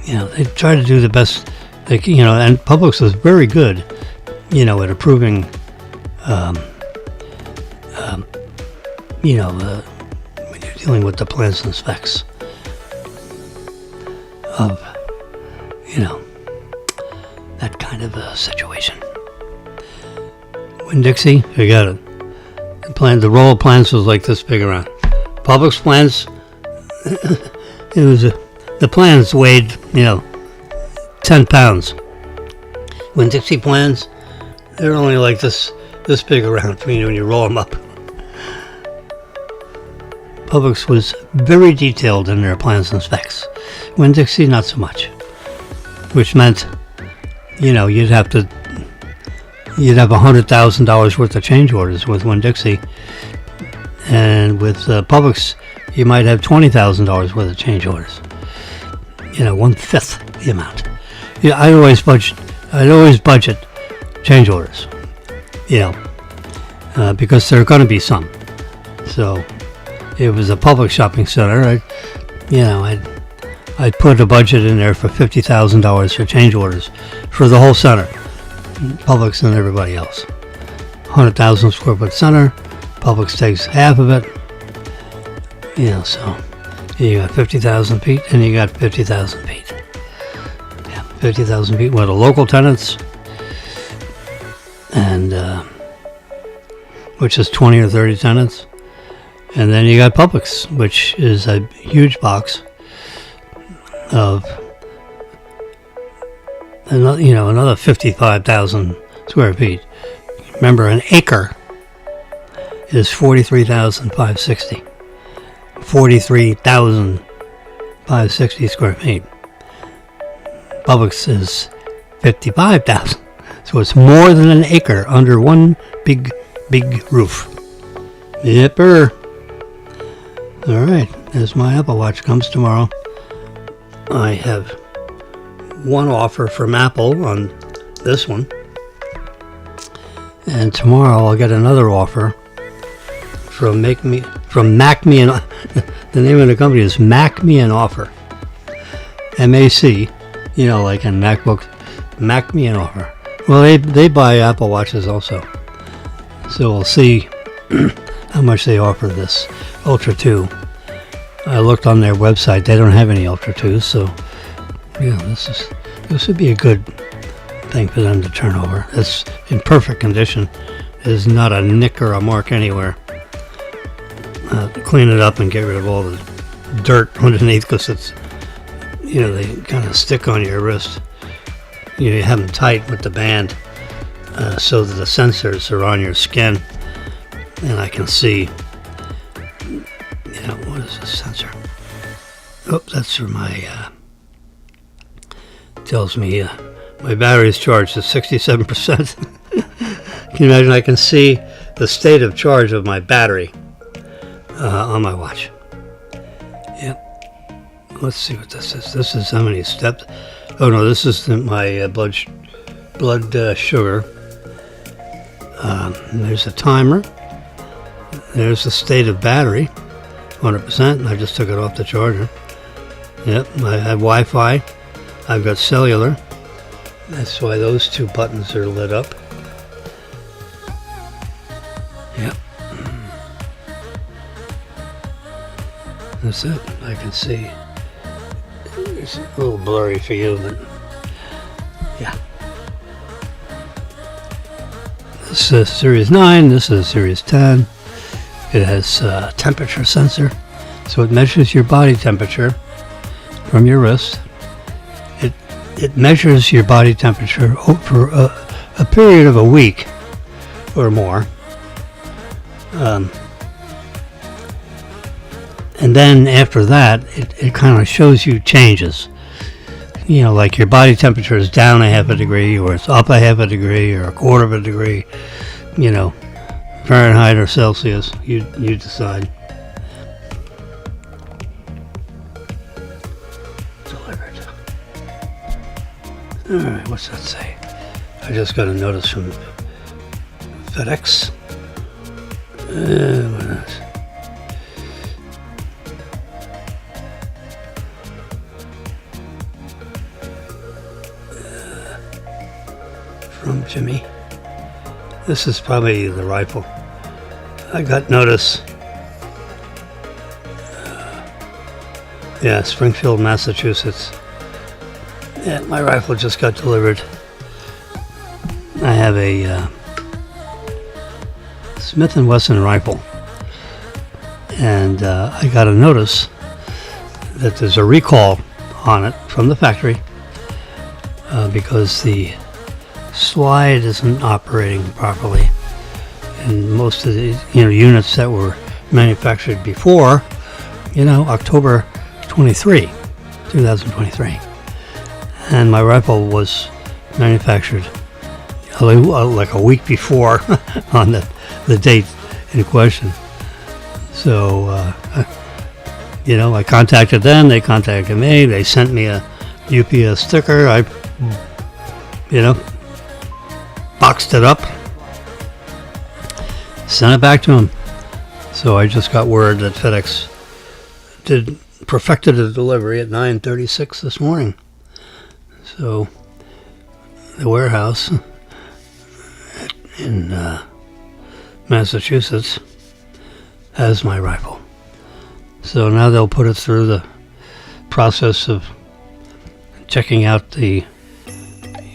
They try to do the best and Publix was very good, at approving, when you're dealing with the plans and specs of, that kind of a situation. Winn-Dixie, you got it. The roll of plans was like this big around. Publix plans, the plans weighed, 10 pounds. Winn-Dixie plans, they're only like this big around when you roll them up. Publix was very detailed in their plans and specs. Winn-Dixie, not so much. Which meant, you'd have $100,000 worth of change orders with Winn-Dixie. And with Publix, you might have $20,000 worth of change orders. 1/5 the amount. I'd always budget change orders. Because there are going to be some. So, if it was a Publix shopping center, I'd put a budget in there for $50,000 for change orders for the whole center, Publix and everybody else. 100,000 square foot center, Publix takes half of it. So you got 50,000 feet and you got 50,000 feet. 50,000 feet with the local tenants, and which is 20 or 30 tenants. And then you got Publix, which is a huge box of another 55,000 square feet. Remember, an acre is 43,560. 43,560 square feet. Publix is 55,000. So it's more than an acre under one big roof. Yipper. All right, as my Apple Watch comes tomorrow, I have one offer from Apple on this one, and tomorrow I'll get another offer from Mac Me an. The name of the company is Mac Me an Offer. MAC, like in MacBooks, Mac Me an Offer. Well, they buy Apple Watches also, so we'll see how much they offer this Ultra 2. I looked on their website; they don't have any Ultra 2s, so this would be a good thing for them to turn over. It's in perfect condition. There's not a nick or a mark anywhere. Clean it up and get rid of all the dirt underneath, because it's they kind of stick on your wrist. You have them tight with the band so that the sensors are on your skin, and I can see. What is this sensor? Oh, that's for my tells me my battery is charged at 67%. Can you imagine? I can see the state of charge of my battery on my watch. Yep. Let's see what this is. This is how many steps. Oh no, this is my blood sugar. There's a timer. There's the state of battery, 100%. I just took it off the charger. Yep, I have Wi-Fi. I've got cellular. That's why those two buttons are lit up. Yep. That's it. I can see. It's a little blurry for you, but yeah. This is Series 9. This is Series 10. It has a temperature sensor, so it measures your body temperature from your wrist. It measures your body temperature over a period of a week or more. And then after that, it kind of shows you changes. You know, like your body temperature is down a half a degree, or it's up a half a degree, or a quarter of a degree. You know, Fahrenheit or Celsius, you decide. Delivered. Alright, what's that say? I just got a notice from FedEx. What else? From Jimmy. This is probably the rifle. I got notice. Yeah, Springfield, Massachusetts. Yeah, my rifle just got delivered. I have a Smith & Wesson rifle. And I got a notice that there's a recall on it from the factory because the slide isn't operating properly, and most of the units that were manufactured before, October 2023, and my rifle was manufactured like a week before on the date in question. So I contacted them, they contacted me, they sent me a UPS sticker. I boxed it up, sent it back to him. So I just got word that FedEx perfected the delivery at 9:36 this morning. So the warehouse in Massachusetts has my rifle. So now they'll put it through the process of checking out the,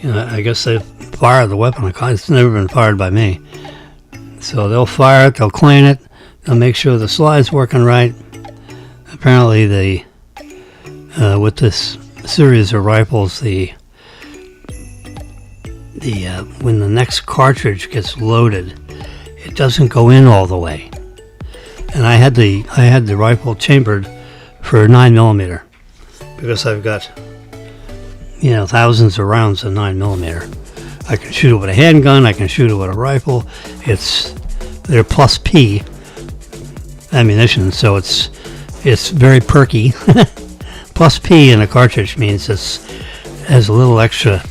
I guess they fire the weapon. It's never been fired by me. So they'll fire it, they'll clean it, they'll make sure the slide's working right. Apparently with this series of rifles, when the next cartridge gets loaded, it doesn't go in all the way. And I had the rifle chambered for 9mm because I've got thousands of rounds of 9mm. I can shoot it with a handgun, I can shoot it with a rifle. They're plus P ammunition, so it's very perky. Plus P in a cartridge means it has a little extra,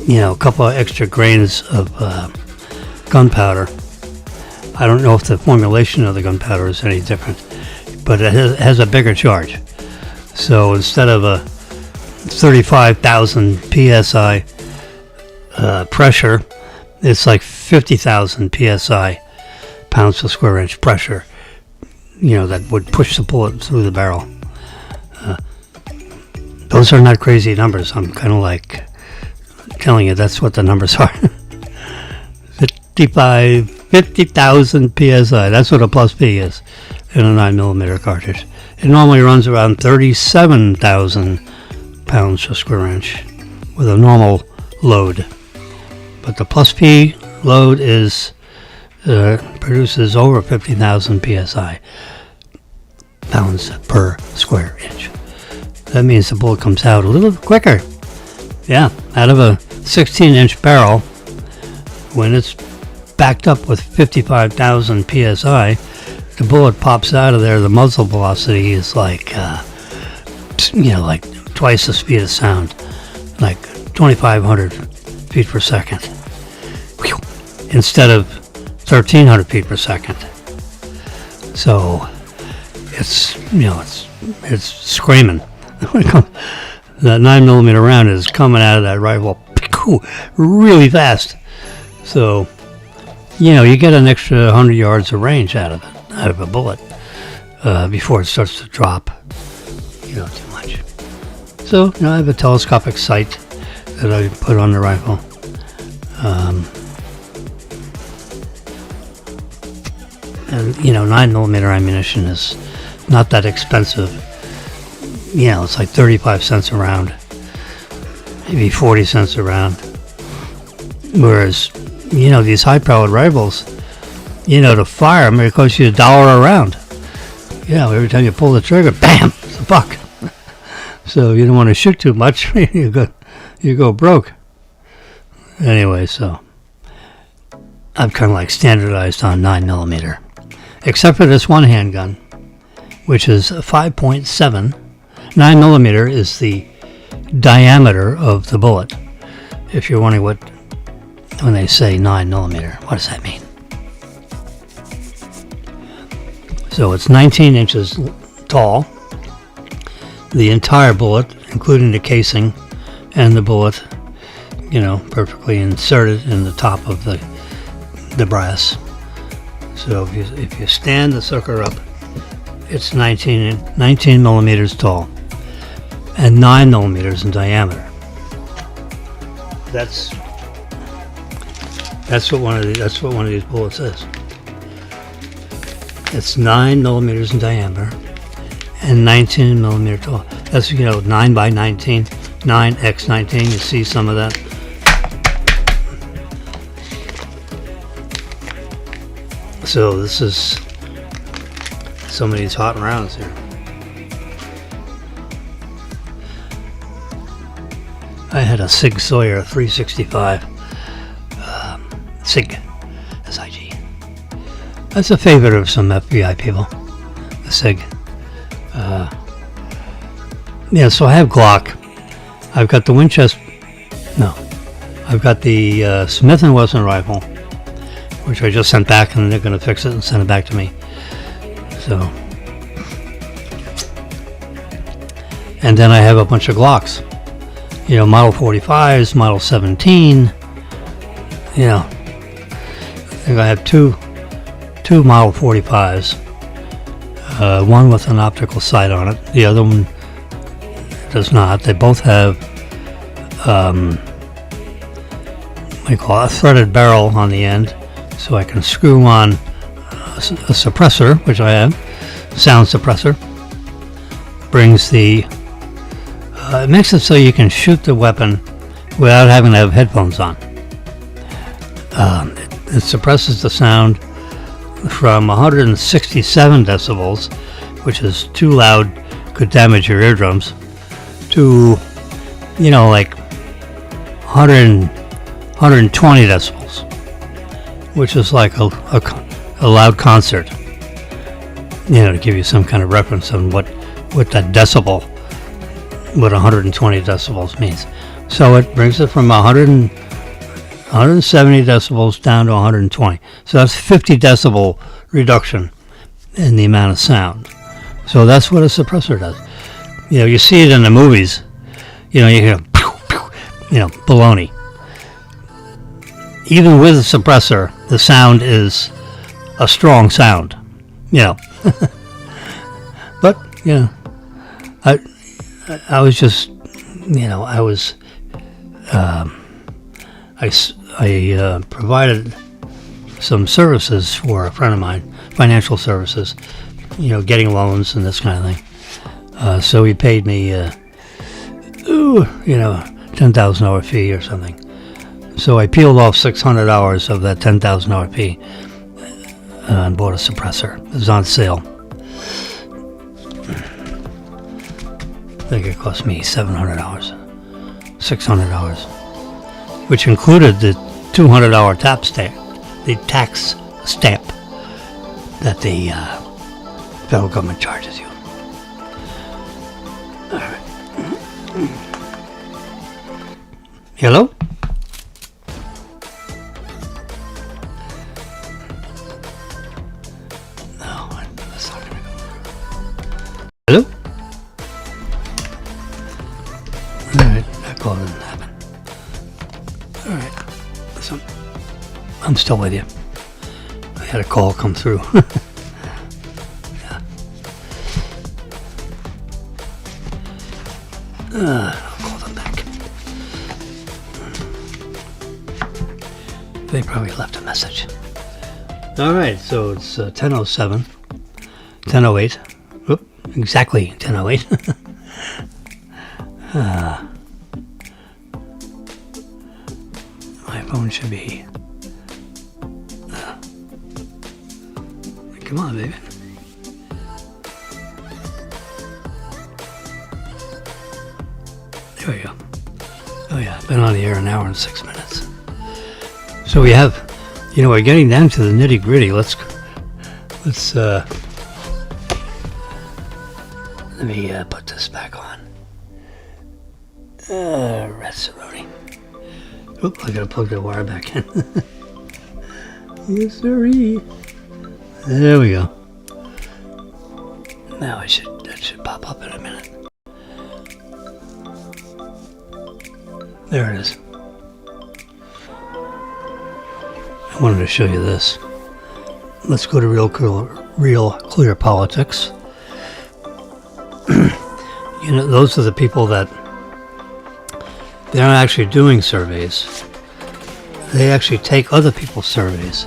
a couple of extra grains of gunpowder. I don't know if the formulation of the gunpowder is any different, but it has a bigger charge. So instead of a 35,000 psi pressure, it's like 50,000 psi, pounds per square inch pressure, that would push the bullet through the barrel. Those are not crazy numbers. I'm kind of like telling you that's what the numbers are. 50,000 psi, that's what a plus P is in a 9mm cartridge. It normally runs around 37,000 pounds per square inch with a normal load. But the plus P load produces over 50,000 psi, pounds per square inch. That means the bullet comes out a little quicker. Yeah, out of a 16-inch barrel, when it's backed up with 55,000 psi, the bullet pops out of there. The muzzle velocity is like, like twice the speed of sound, like 2,500 feet per second, instead of 1,300 feet per second. So it's it's screaming. That 9mm round is coming out of that rifle really fast. So you get an extra 100 yards of range out of a bullet before it starts to drop too much. So I have a telescopic sight that I put on the rifle. And 9mm ammunition is not that expensive. It's like 35 cents a round, maybe 40 cents a round. Whereas, these high-powered rifles, to fire them, it costs you $1 a round. Every time you pull the trigger, bam, it's a buck. So you don't want to shoot too much, you go broke. Anyway, so I've kind of like standardized on 9mm, except for this one handgun, which is 5.7. 9mm is the diameter of the bullet. If you're wondering when they say 9mm, what does that mean? So it's 19 inches tall. The entire bullet, including the casing and the bullet, perfectly inserted in the top of the brass. So if you stand the sucker up, it's 19 millimeters tall and 9mm in diameter. That's what one of these bullets is. It's 9mm in diameter and 19mm tall. That's 9 by 19, 9x19. You see some of that. So this is some of these hot rounds here. I had a Sig Sauer 365. Sig. S-I-G. That's a favorite of some FBI people. The Sig. So I have Glock. I've got the Winchester. No. I've got the Smith & Wesson rifle, which I just sent back, and they're going to fix it and send it back to me. So. And then I have a bunch of Glocks. Model 45s, Model 17. I think I have two Model 45s. One with an optical sight on it. The other one does not. They both have a threaded barrel on the end, so I can screw on a suppressor, which I have, sound suppressor. Brings the it makes it so you can shoot the weapon without having to have headphones on. It suppresses the sound from 167 decibels, which is too loud, could damage your eardrums, to, like 120 decibels, which is like a loud concert, to give you some kind of reference on what that decibel, what 120 decibels means. So it brings it from 170 decibels down to 120. So that's 50 decibel reduction in the amount of sound. So that's what a suppressor does. You see it in the movies. You hear, baloney. Even with a suppressor, the sound is a strong sound. But, I was just, I provided some services for a friend of mine, financial services, getting loans and this kind of thing. So he paid me, $10,000 fee or something. So I peeled off $600 of that $10,000 fee and bought a suppressor. It was on sale. think it cost me $700, $600, which included the $200 tax stamp that the federal government charges you. All right. Hello? No, that's not gonna go. Hello? Alright, that call didn't happen. Alright, so I'm still with you. I had a call come through. Yeah. I'll call them back. They probably left a message. Alright, so it's 10:07, 10:08. Oop, exactly 10:08. My phone should be. Come on, baby. There we go. Oh yeah, been on the air an hour and 6 minutes. So we have, we're getting down to the nitty gritty. Let's let me put this back on. Reciprocity. Oop, I gotta plug the wire back in. Yes, sirree. There we go. Now that should pop up in a minute. There it is. I wanted to show you this. Let's go to Real Clear Politics. Those are the people that they're not actually doing surveys. They actually take other people's surveys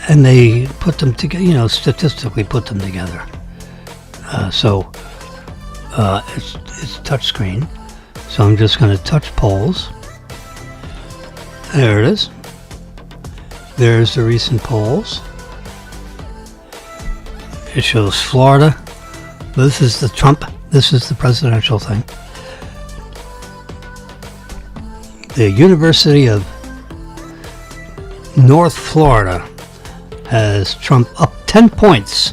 and they put them together, statistically put them together. So it's touchscreen. So I'm just going to touch polls. There it is. There's the recent polls. It shows Florida. This is the Trump. This is the presidential thing. The University of North Florida has Trump up 10 points.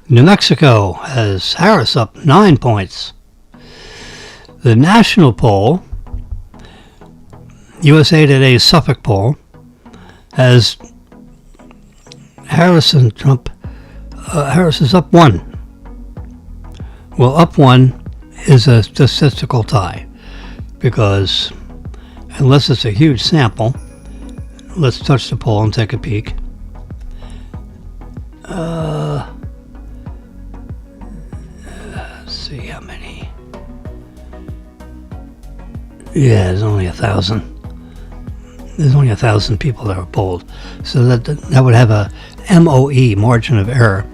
New Mexico has Harris up 9 points. The national poll, USA Today's Suffolk poll, has Harris and Trump. Harris is up 1. Well, up 1 is a statistical tie because unless it's a huge sample, let's touch the poll and take a peek. Let's see how many. Yeah, there's only 1,000. There's only 1,000 people that were polled, so that would have a MOE, margin of error,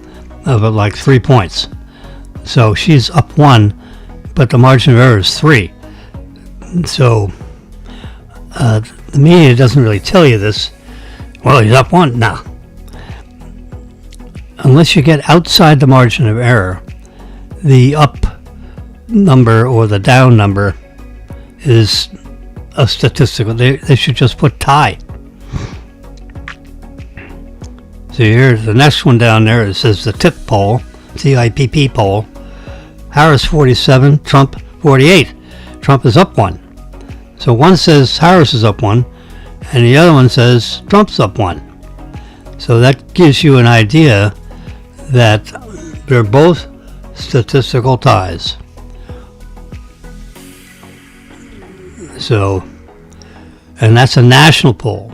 of like 3 points. So she's up 1, but the margin of error is 3. So the media doesn't really tell you this. Well, he's up 1 now. Unless you get outside the margin of error, the up number or the down number is a statistical. They should just put tie. So here's the next one down there. It says the TIP poll, TIPP poll. Harris 47, Trump 48. Trump is up 1. So one says Harris is up 1, and the other one says Trump's up 1. So that gives you an idea that they're both statistical ties. So, and that's a national poll.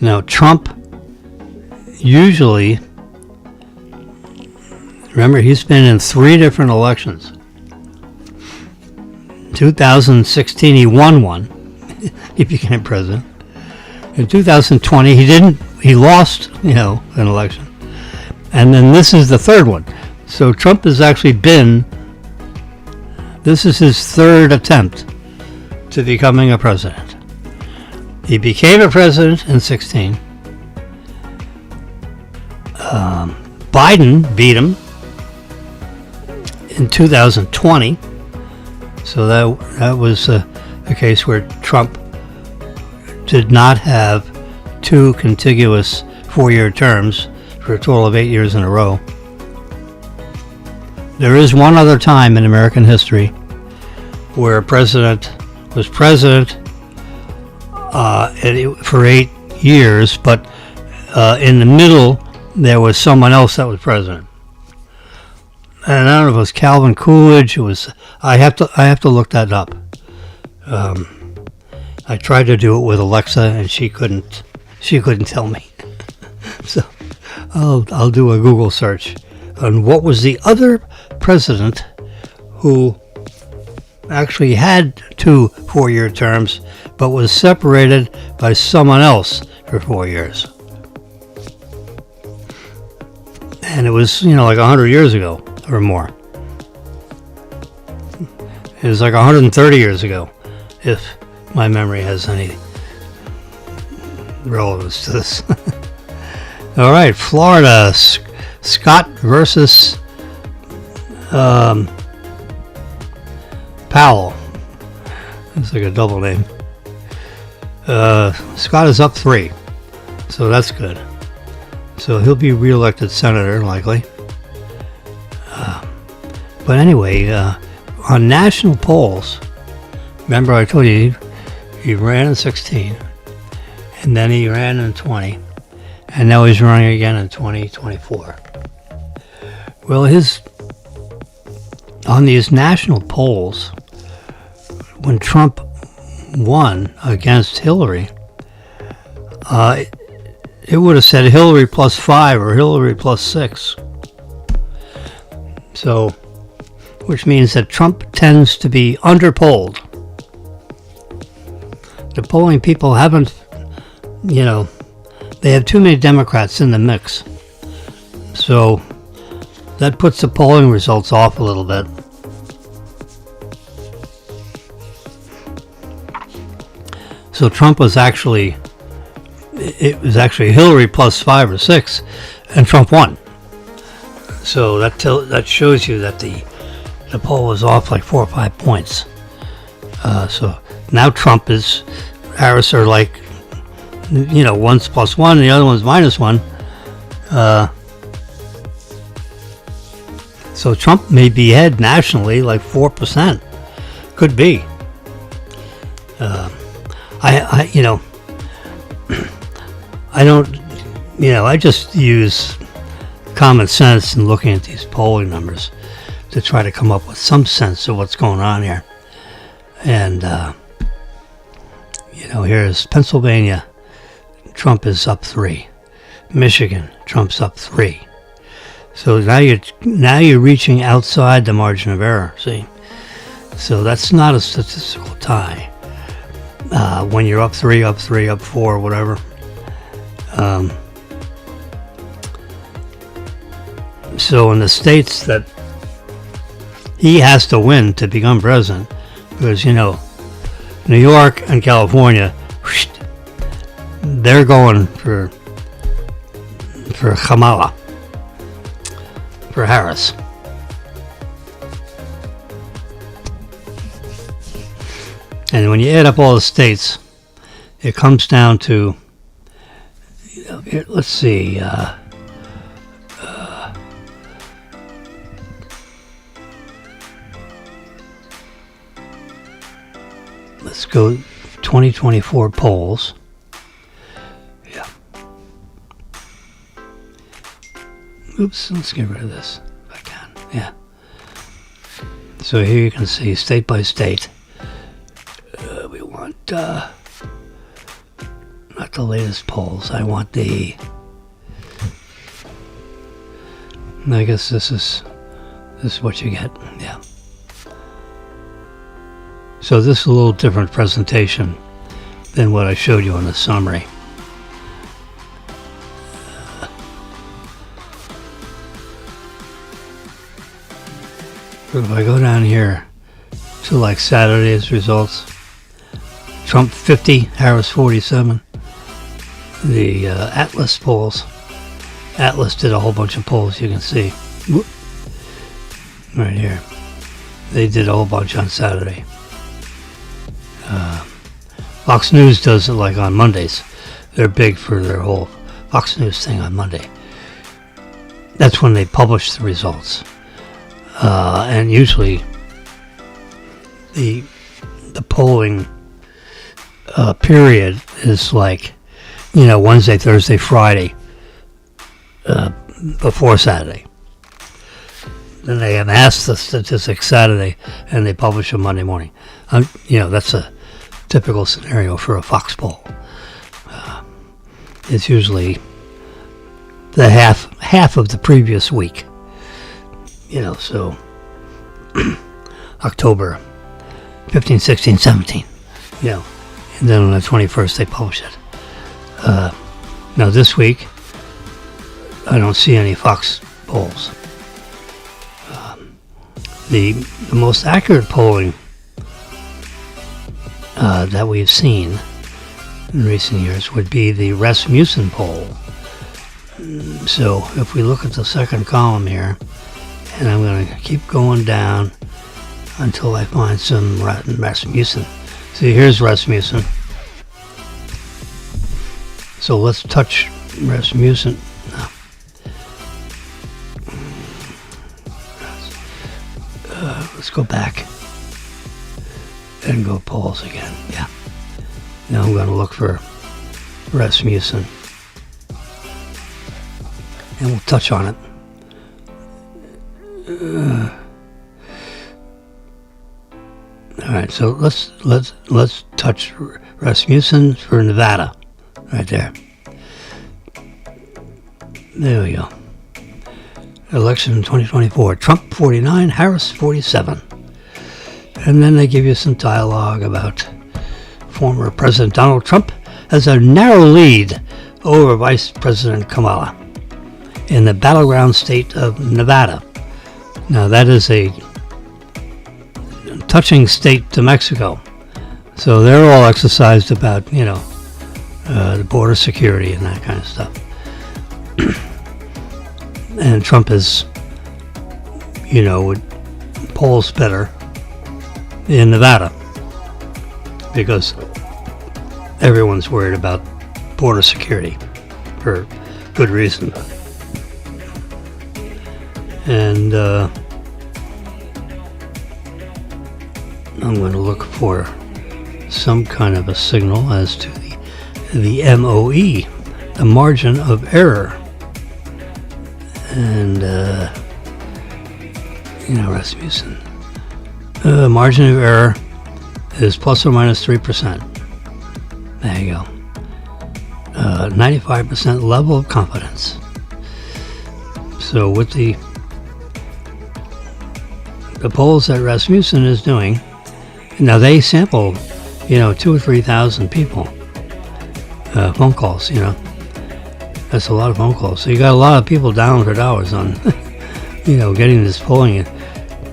Now, Trump usually, remember, he's been in 3 different elections. 2016, he won one. He became president. In 2020, he lost, an election. And then this is the 3rd one. So Trump has actually this is his 3rd attempt to becoming a president. He became a president in 2016. Biden beat him in 2020. So that was a case where Trump did not have two contiguous 4-year terms for a total of 8 years in a row. There is one other time in American history where a president was president for 8 years, but in the middle there was someone else that was president. And I don't know if it was Calvin Coolidge. It was. I have to look that up. I tried to do it with Alexa, and she couldn't tell me. So I'll do a Google search on what was the other president who actually had two 4-year terms, but was separated by someone else for 4 years. And it was, like 100 years ago or more. It was like 130 years ago, if my memory has any relevance to this. All right, Florida, Scott versus Powell. It's like a double name. Scott is up 3, so that's good. So he'll be reelected senator, likely. But anyway, on national polls, remember I told you he ran in 16, and then he ran in 20, and now he's running again in 2024. Well, on these national polls, when Trump won against Hillary, it would have said Hillary plus 5 or Hillary plus 6. So, which means that Trump tends to be underpolled. The polling people haven't, they have too many Democrats in the mix. So, that puts the polling results off a little bit. So Trump was actually, it was actually Hillary plus 5 or 6, and Trump won. So that shows you that the poll was off like 4 or 5 points. So now Trump is, Harris are like, one's plus 1, and the other one's minus 1. So Trump may be ahead nationally like 4%. Could be. I don't, I just use common sense in looking at these polling numbers to try to come up with some sense of what's going on here. And, here's Pennsylvania, Trump is up 3. Michigan, Trump's up 3. So now you're reaching outside the margin of error, see? So that's not a statistical tie. When you're up 3, up 4, whatever. So in the states that he has to win to become president, because, New York and California, they're going for Kamala, for Harris. And when you add up all the states, it comes down to, let's see, let's go 2024 polls. Yeah. Oops, let's get rid of this if I can. Yeah. So here you can see state by state. We want not the latest polls. I want I guess this is what you get. Yeah. So this is a little different presentation than what I showed you on the summary. If I go down here to like Saturday's results, Trump 50, Harris 47. The Atlas polls. Atlas did a whole bunch of polls, you can see. right here. They did a whole bunch on Saturday. Fox News does it like on Mondays. They're big for their whole Fox News thing on Monday. That's when they publish the results. And usually the polling period is like, Wednesday, Thursday, Friday, before Saturday. Then they amass the statistics Saturday, and they publish them Monday morning. That's a typical scenario for a Fox poll. It's usually the half of the previous week. So October 15, 16, 17. And then on the 21st they publish it. Now this week I don't see any Fox polls. The most accurate polling that we've seen in recent years would be the Rasmussen poll. So if we look at the second column here, and I'm going to keep going down until I find some Rasmussen. See, here's Rasmussen. So let's touch Rasmussen. No. Let's go back and go polls again. Yeah. Now I'm going to look for Rasmussen. And we'll touch on it. All right, so let's touch Rasmussen for Nevada, right there. There we go. Election 2024. Trump 49, Harris 47. And then they give you some dialogue about former President Donald Trump has a narrow lead over Vice President Kamala in the battleground state of Nevada. Now that is a touching state to Mexico. So they're all exercised about, the border security and that kind of stuff. And Trump is, polls better in Nevada because everyone's worried about border security for good reason. And I'm going to look for some kind of a signal as to the MOE, the margin of error. And, Rasmussen. Margin of error is plus or minus 3%. There you go. 95% level of confidence. So with the polls that Rasmussen is doing, now they sample, 2,000 or 3,000 people, phone calls, That's a lot of phone calls. So you got a lot of people down for dollars on, getting this polling.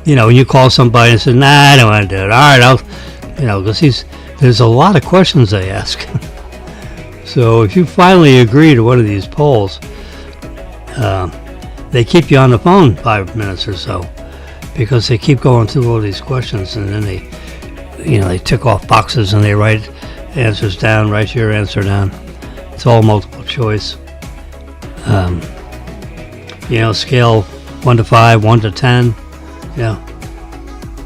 When you call somebody and say, nah, I don't want to do it. All right, I'll, because there's a lot of questions they ask. So if you finally agree to one of these polls, they keep you on the phone 5 minutes or so because they keep going through all these questions, and then they tick off boxes and they write answers down, write your answer down. It's all multiple choice. Scale 1 to 5, 1 to 10.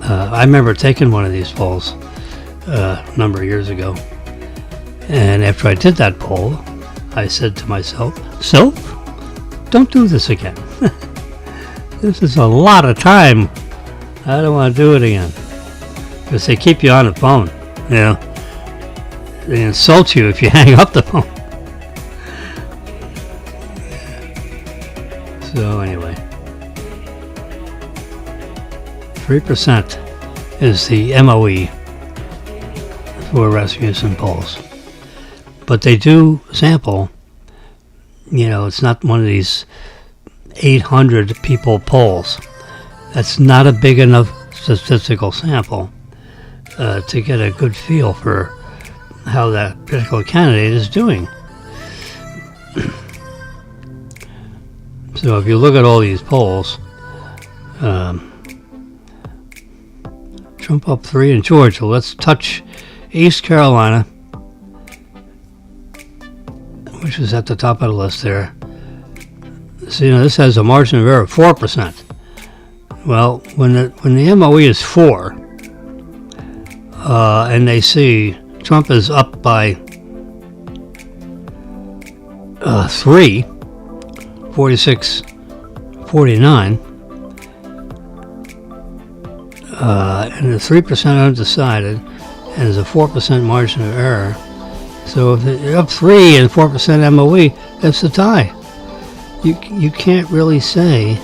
I remember taking one of these polls a number of years ago. And after I did that poll, I said to myself, don't do this again. This is a lot of time. I don't want to do it again. Because they keep you on the phone. They insult you if you hang up the phone. So anyway, 3% is the MOE for Rasmussen polls. But they do sample, it's not one of these 800 people polls. That's not a big enough statistical sample to get a good feel for how that particular candidate is doing. So if you look at all these polls, Trump up 3 in Georgia. Let's touch East Carolina, which is at the top of the list there. So, this has a margin of error of 4%. Well, when the MOE is 4, and they see Trump is up by 3, 46, 49, and the 3% undecided, and there's a 4% margin of error. So if they're up 3 and 4% MOE, that's a tie. You can't really say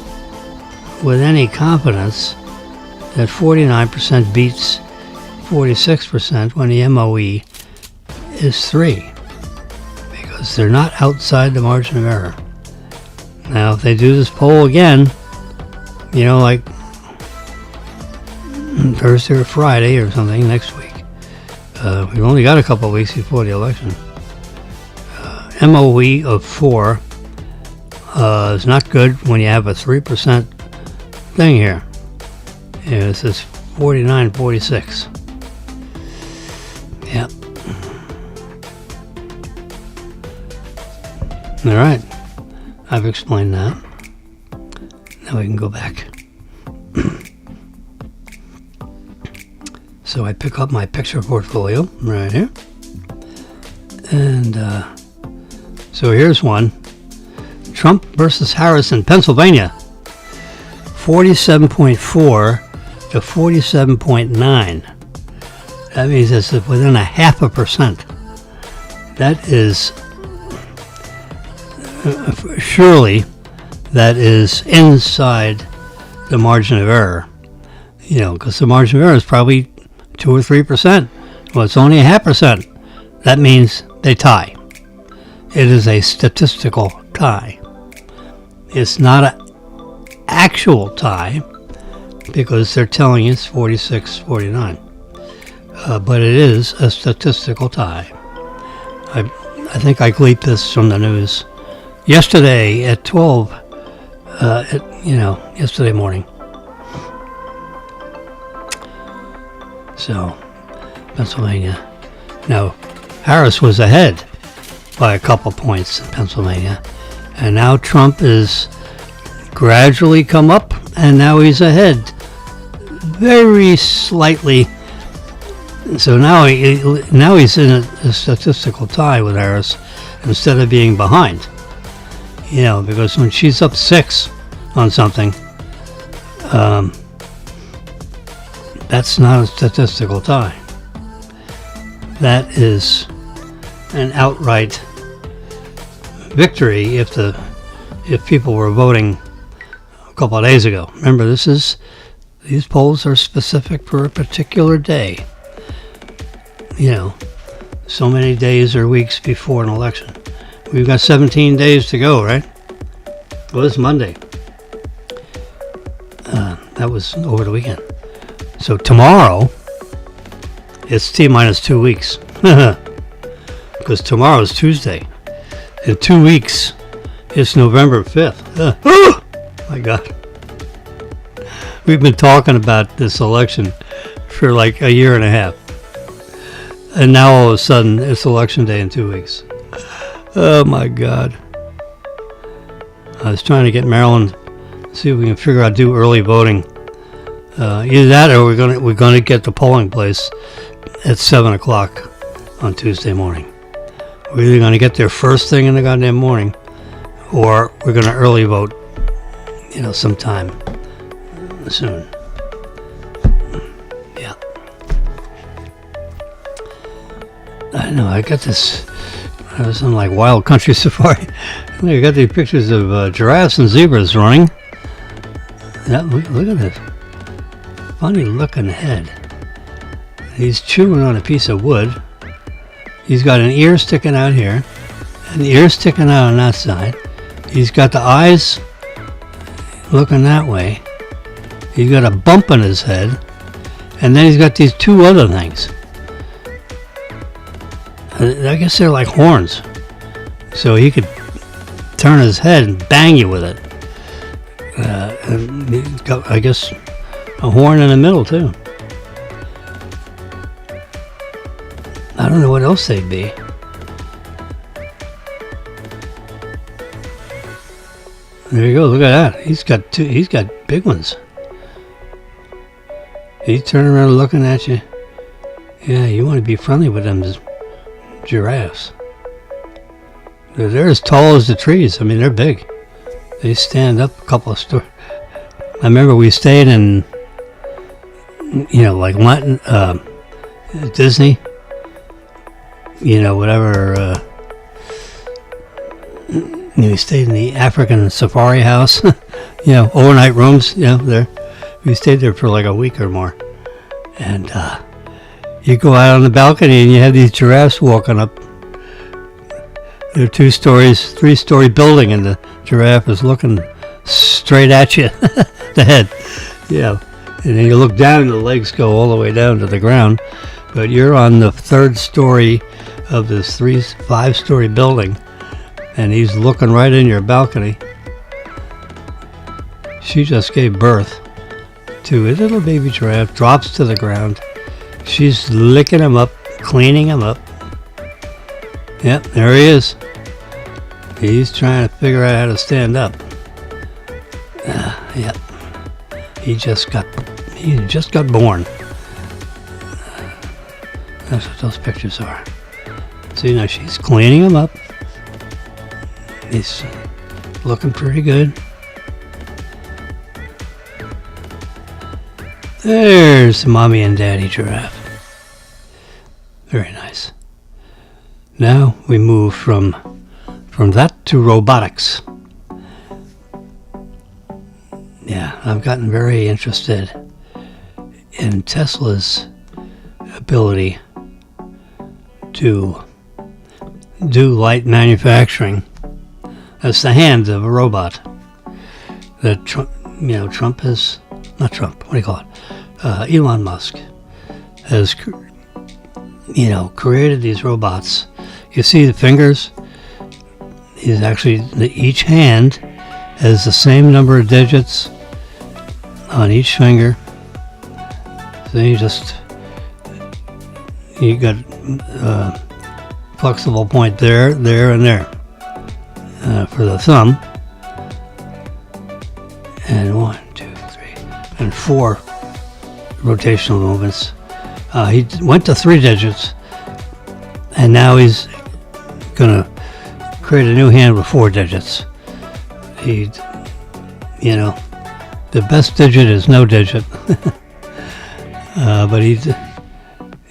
with any confidence that 49% beats 46% when the MOE is 3, because they're not outside the margin of error. Now, if they do this poll again, like Thursday or Friday or something next week, we've only got a couple of weeks before the election. MOE of 4 is not good when you have a 3% thing here. It says 49, 46. Yep. All right. I've explained that. Now we can go back. So I pick up my picture portfolio right here. And so here's one. Trump versus Harris in Pennsylvania. 47.4 to 47.9. That means it's within 0.5%. That is surely that is inside the margin of error. Because the margin of error is probably 2 or 3%. Well, it's only 0.5%. That means they tie. It is a statistical tie. It's not an actual tie because they're telling you it's 46-49. But it is a statistical tie. I think I gleaned this from the news yesterday at 12, yesterday morning. So, Pennsylvania. Now, Harris was ahead by a couple points in Pennsylvania. And now Trump is gradually come up, and now he's ahead very slightly. So now he's in a statistical tie with Harris instead of being behind. Because when she's up 6 on something, that's not a statistical tie. That is an outright victory if people were voting a couple of days ago. Remember, these polls are specific for a particular day. So many days or weeks before an election. We've got 17 days to go, right? Well, it's Monday. That was over the weekend. So tomorrow, it's T-minus 2 weeks. Because tomorrow is Tuesday. In 2 weeks, it's November 5th. Oh my God. We've been talking about this election for like a year and a half. And now all of a sudden, it's election day in 2 weeks. Oh my God. I was trying to get Maryland, see if we can figure out do early voting. Either that or we're gonna get the polling place at 7 o'clock on Tuesday morning. We're either gonna get there first thing in the goddamn morning, or we're gonna early vote, sometime soon. Yeah. I know. I got this. I was on like wild country safari. I got these pictures of giraffes and zebras running. Yeah, look at this funny looking head. He's chewing on a piece of wood. He's got an ear sticking out here, and the ear sticking out on that side. He's got the eyes looking that way. He's got a bump in his head, and then he's got these 2 other things. I guess they're like horns, so he could turn his head and bang you with it. And he's got, I guess, a horn in the middle too. don't know what else they'd be. There you go. Look at that. He's got two. He's got big ones. He's turning around looking at you. Yeah, you want to be friendly with them giraffes. They're as tall as the trees. I mean, they're big. They stand up a couple of stories. I remember we stayed in, like London, Disney, whatever. We stayed in the African safari house, overnight rooms, there. We stayed there for like a week or more. And you go out on the balcony and you have these giraffes walking up. They're 3-story building, and the giraffe is looking straight at you, the head. Yeah. And then you look down and the legs go all the way down to the ground. But you're on the 3rd story of this 5-story building, and he's looking right in your balcony. She just gave birth to a little baby giraffe, drops to the ground. She's licking him up, cleaning him up. Yep, there he is. He's trying to figure out how to stand up. Yep. He just got born. That's what those pictures are. See, now she's cleaning him up. He's looking pretty good. There's Mommy and Daddy giraffe. Very nice. Now we move from that to robotics. Yeah, I've gotten very interested in Tesla's ability to do light manufacturing. That's the hands of a robot. That Trump has, not Trump, what do you call it? Elon Musk has, created these robots. You see the fingers? Is actually each hand has the same number of digits on each finger. So you got flexible point there, and there for the thumb, and 1, 2, 3, and 4 rotational movements. He went to 3 digits, and now he's gonna create a new hand with 4 digits. The best digit is no digit. But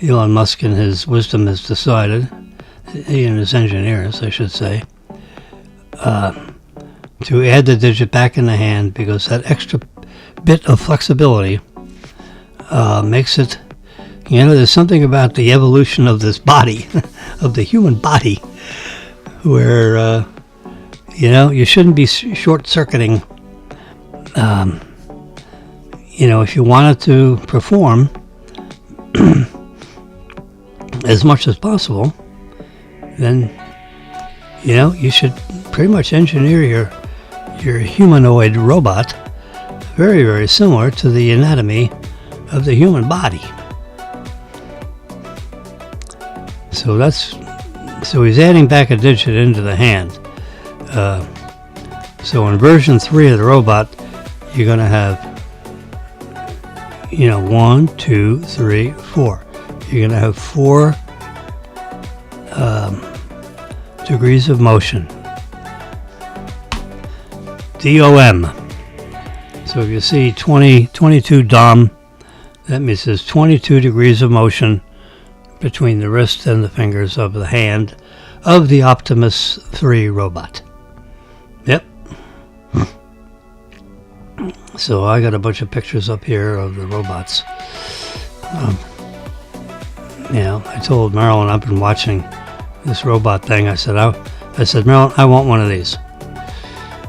Elon Musk in his wisdom has decided, he and his engineers, I should say, to add the digit back in the hand, because that extra bit of flexibility makes it, there's something about the evolution of this body, of the human body, where, you shouldn't be short-circuiting. If you wanted to perform as much as possible, then, you should pretty much engineer your humanoid robot very, very similar to the anatomy of the human body. So he's adding back a digit into the hand. So in version 3 of the robot, you're going to have, 1, 2, 3, 4. You're going to have 4 degrees of motion. DOM. So if you see 22 DOM, that means there's 22 degrees of motion between the wrist and the fingers of the hand of the Optimus 3 robot. Yep. So I got a bunch of pictures up here of the robots. I told Marilyn I've been watching this robot thing. I said, Marilyn, I want one of these.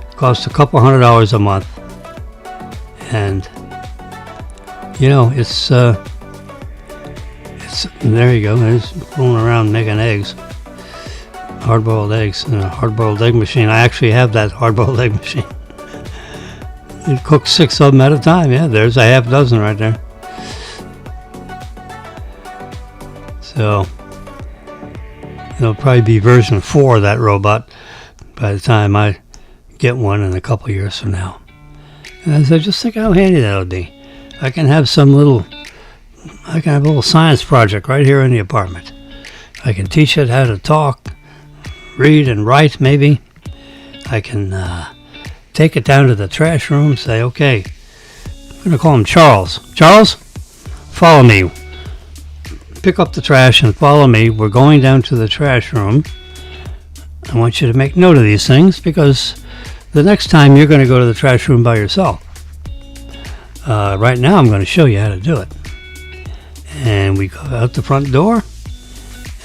It costs a couple $100 a month. And, it's there you go. It's rolling around making eggs. Hard-boiled eggs in a hard-boiled egg machine. I actually have that hard-boiled egg machine. It cooks 6 of them at a time. Yeah, there's a half dozen right there. So, It'll probably be version 4 of that robot by the time I get one in a couple years from now. And so just think how handy that would be. I can have a little science project right here in the apartment. I can teach it how to talk, read and write maybe. I can take it down to the trash room, say, okay, I'm going to call him Charles. Charles, follow me. Pick up the trash and follow me. We're going down to the trash room. I want you to make note of these things because the next time you're going to go to the trash room by yourself. Right now I'm going to show you how to do it. And we go out the front door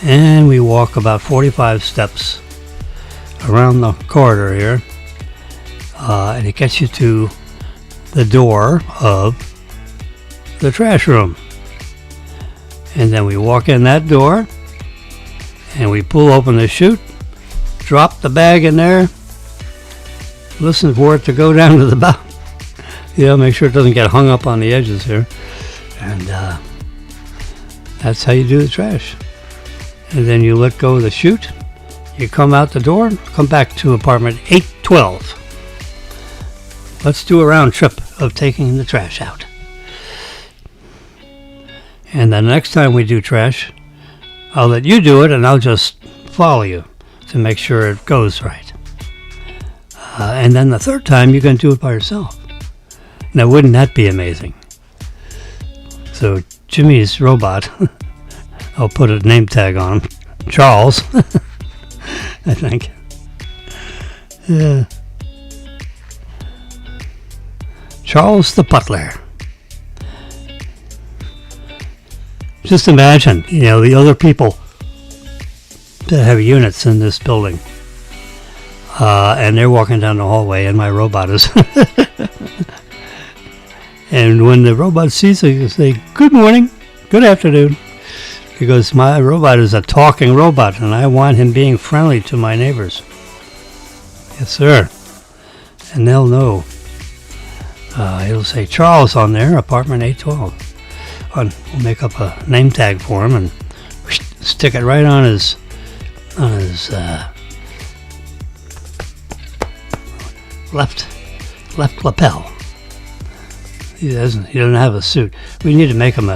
and we walk about 45 steps around the corridor here. And it gets you to the door of the trash room. And then we walk in that door and we pull open the chute, drop the bag in there, listen for it to go down to the bottom. Make sure it doesn't get hung up on the edges here. And that's how you do the trash. And then you let go of the chute, you come out the door, come back to apartment 812. Let's do a round trip of taking the trash out. And the next time we do trash, I'll let you do it and I'll just follow you to make sure it goes right. And then the third time you can do it by yourself. Now wouldn't that be amazing? So Jimmy's robot, I'll put a name tag on him, Charles, I think. Yeah. Charles the butler. Just imagine, the other people that have units in this building. And they're walking down the hallway and my robot is... And when the robot sees it, you say, good morning, good afternoon. Because my robot is a talking robot and I want him being friendly to my neighbors. Yes, sir. And they'll know. It'll say Charles on there, apartment 812. We'll make up a name tag for him and stick it right on his left lapel. He doesn't have a suit. We need to make him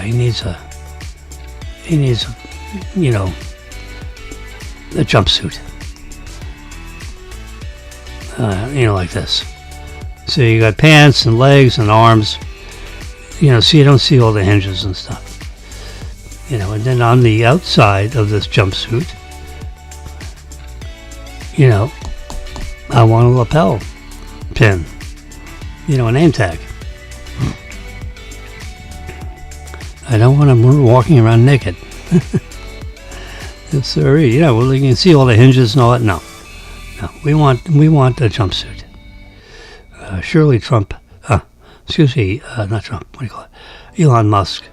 he needs a jumpsuit. Like this. So you got pants and legs and arms. So you don't see all the hinges and stuff. And then on the outside of this jumpsuit, I want a lapel pin. A name tag. I don't want him walking around naked. Yes, sir. Well, you can see all the hinges and all that. No. We want a jumpsuit. Surely Trump. Not Trump. What do you call it? Elon Musk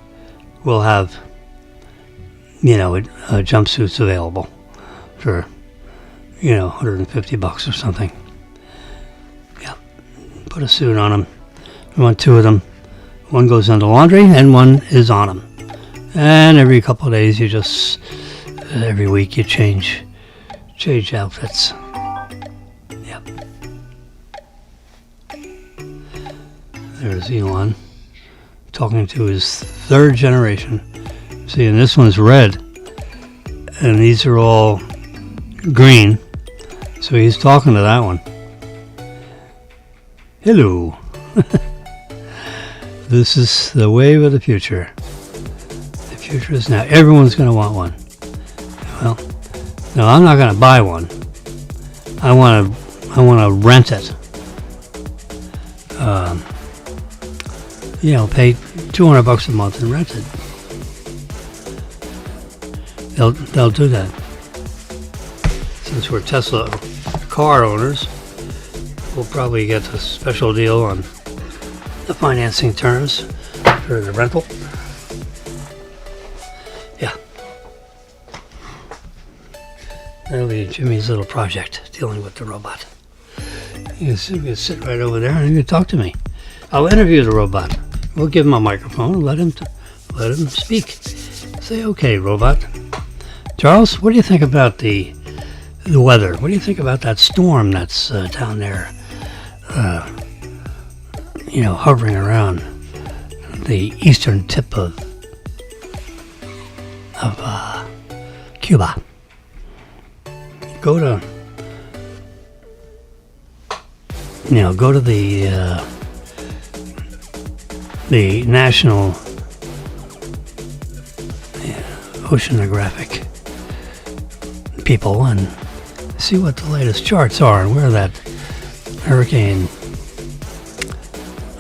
will have, jumpsuits available for, $150 or something. Yeah. Put a suit on them. We want 2 of them. One goes into laundry and one is on them. And every couple of days every week you change outfits. Yep. There's Elon talking to his 3rd generation. See, and this one's red, and these are all green. So he's talking to that one. Hello. This is the wave of the future. The future is now. Everyone's going to want one. Well, no, I'm not going to buy one. I want to rent it. Pay $200 a month and rent it. They'll do that. Since we're Tesla car owners, we'll probably get a special deal on the financing terms for the rental. Yeah. That'll be Jimmy's little project, dealing with the robot. You can sit right over there and you can talk to me. I'll interview the robot. We'll give him a microphone and let him speak. Say, okay, robot, Charles, what do you think about the weather? What do you think about that storm that's down there, hovering around the eastern tip of Cuba? Go to the National Oceanographic people and see what the latest charts are and where that Hurricane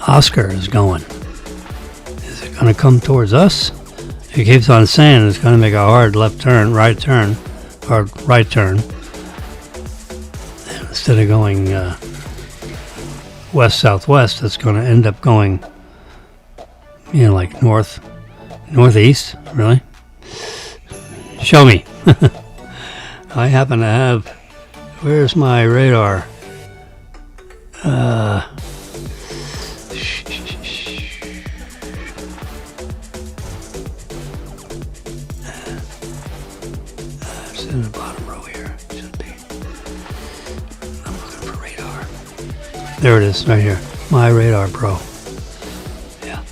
Oscar is going. Is it going to come towards us? He keeps on saying it's going to make a hard right turn. And instead of going west-southwest, it's going to end up going, like northeast, really? Show me. I happen to have, where's my radar? It's in the bottom row here. Should be. I'm looking for radar. There it is, right here. My Radar Pro. Yeah.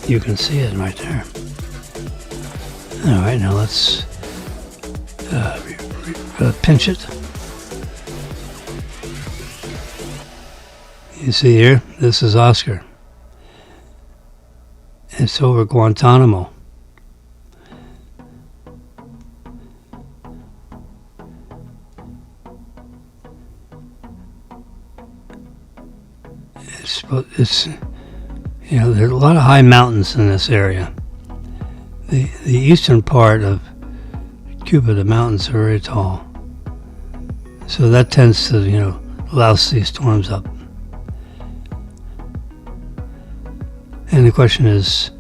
You can see it right there. All right, now let's pinch it. You see here, this is Oscar. It's over Guantanamo. It's there are a lot of high mountains in this area. The eastern part of Cuba, the mountains are very tall. So that tends to, louse these storms up. And the question is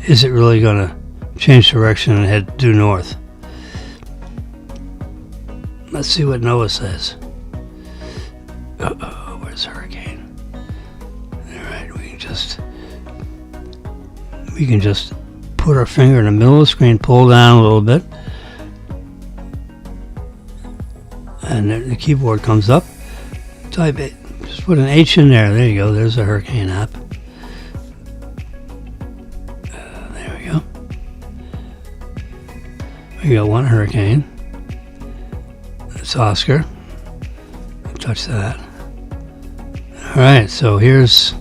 it really going to change direction and head due north? Let's see what NOAA says. Where's the hurricane? All right, we can just put our finger in the middle of the screen, pull down a little bit, and the keyboard comes up. Type it. Just put an H in there. There you go. There's a hurricane app. There we go. We got one hurricane. It's Oscar. Touch that. All right. So here's.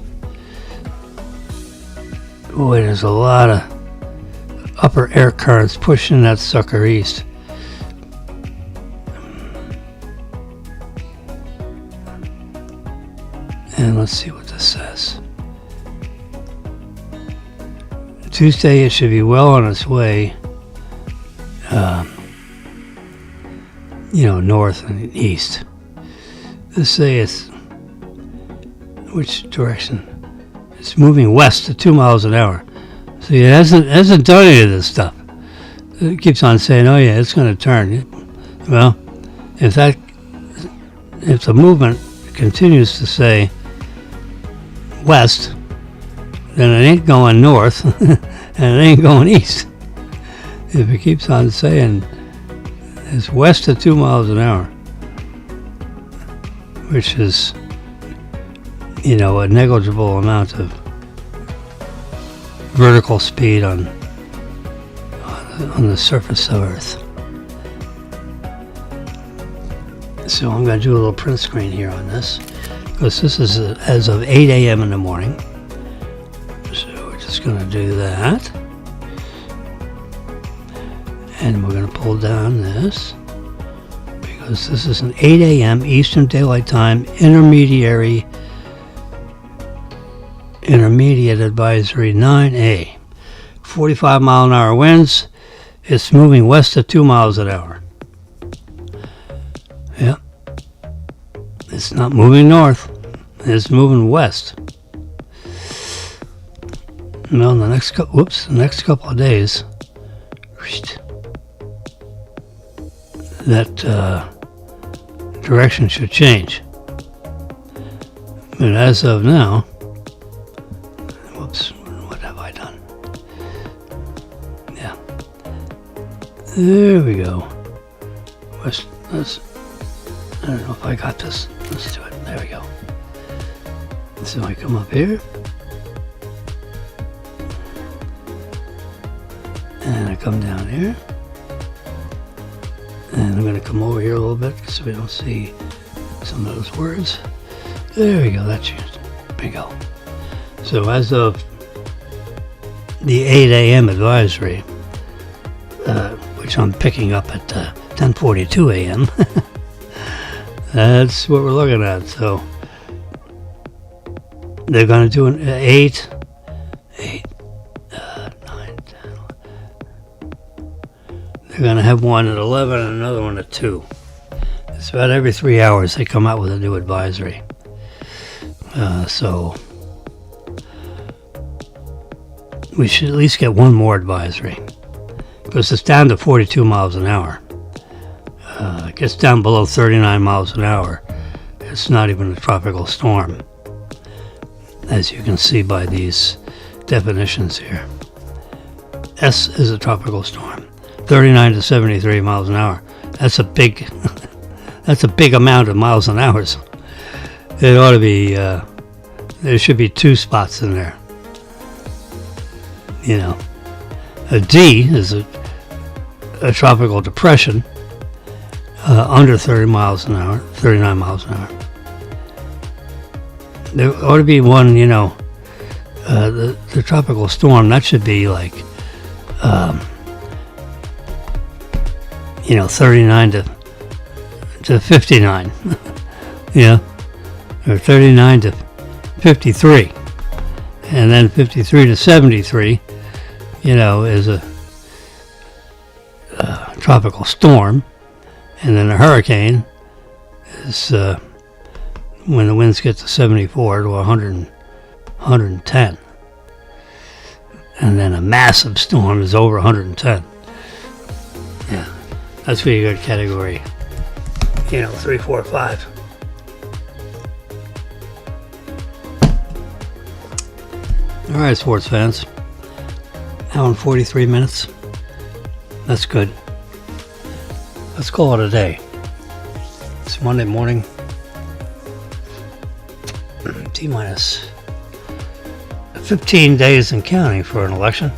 Boy, there's a lot of upper air currents pushing that sucker east. And let's see what this says. Tuesday, it should be well on its way, north and east. Let's say it's, which direction? It's moving west at 2 miles an hour. See, it hasn't done any of this stuff. It keeps on saying, "Oh yeah, it's going to turn." Well, if the movement continues to say west, then it ain't going north, and it ain't going east. If it keeps on saying it's west at 2 miles an hour, which is, a negligible amount of vertical speed on the surface of Earth. So I'm going to do a little print screen here on this, because this is as of 8 a.m. in the morning. So we're just going to do that. And we're going to pull down this, because this is an 8 a.m. Eastern Daylight Time intermediate advisory 9A. 45 mile an hour winds. It's moving west at 2 miles an hour. Yeah. It's not moving north. It's moving west. Well, the next couple of days, that direction should change. But as of now, what have I done? Yeah. There we go. Let's, I don't know if I got this. Let's do it. There we go. So I come up here. And I come down here. And I'm going to come over here a little bit so we don't see some of those words. There we go. That's it. Bingo. So as of the 8 a.m. advisory, which I'm picking up at 10:42 a.m., that's what we're looking at. So they're going to do an 8, 9, 10. They're going to have one at 11 and another one at 2. It's about every 3 hours they come out with a new advisory. So we should at least get one more advisory, because it's down to 42 miles an hour. It gets down below 39 miles an hour. It's not even a tropical storm, as you can see by these definitions here. S is a tropical storm. 39 to 73 miles an hour. That's a big that's a big amount of miles an hour. It ought to be there should be 2 spots in there. You know, a D is a tropical depression under 30 miles an hour, 39 miles an hour. There ought to be one, you know, the tropical storm, that should be like, 39 to 59, yeah, or 39 to 53, and then 53 to 73, is a tropical storm, and then a hurricane is when the winds get to 74 to 110, and then a massive storm is over 110. Yeah, that's where you got category, 3, 4, 5. All right, sports fans. Hour and 43 minutes. That's good. Let's call it a day. It's Monday morning. T-minus 15 days and counting for an election.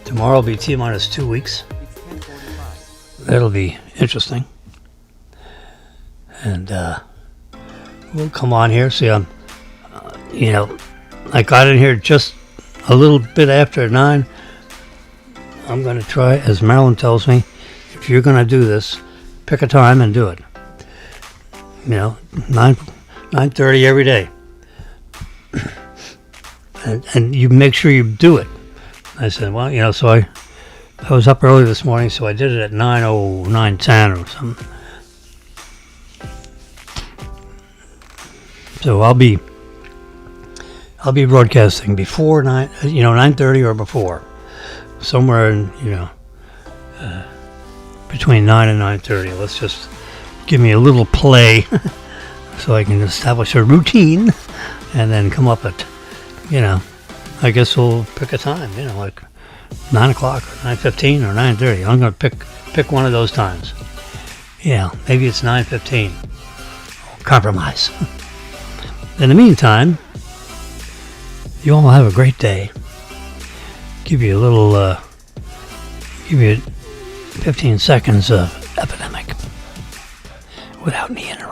Tomorrow will be T-minus 2 weeks. That'll be interesting. And we'll come on here. See, I got in here just a little bit after 9. I'm going to try, as Marilyn tells me, if you're going to do this, pick a time and do it. 9:30 every day. And you make sure you do it. I said, well, so I was up early this morning, so I did it at 9:10 or something. So I'll be broadcasting before 9:30 or before, somewhere in between 9 and 9:30. Let's just give me a little play, so I can establish a routine, and then come up at, I guess we'll pick a time, like 9 o'clock or 9:15 or 9:30. I'm going to pick one of those times. Yeah, maybe it's 9:15. Compromise. In the meantime, you all have a great day. Give you 15 seconds of epidemic without any interruption.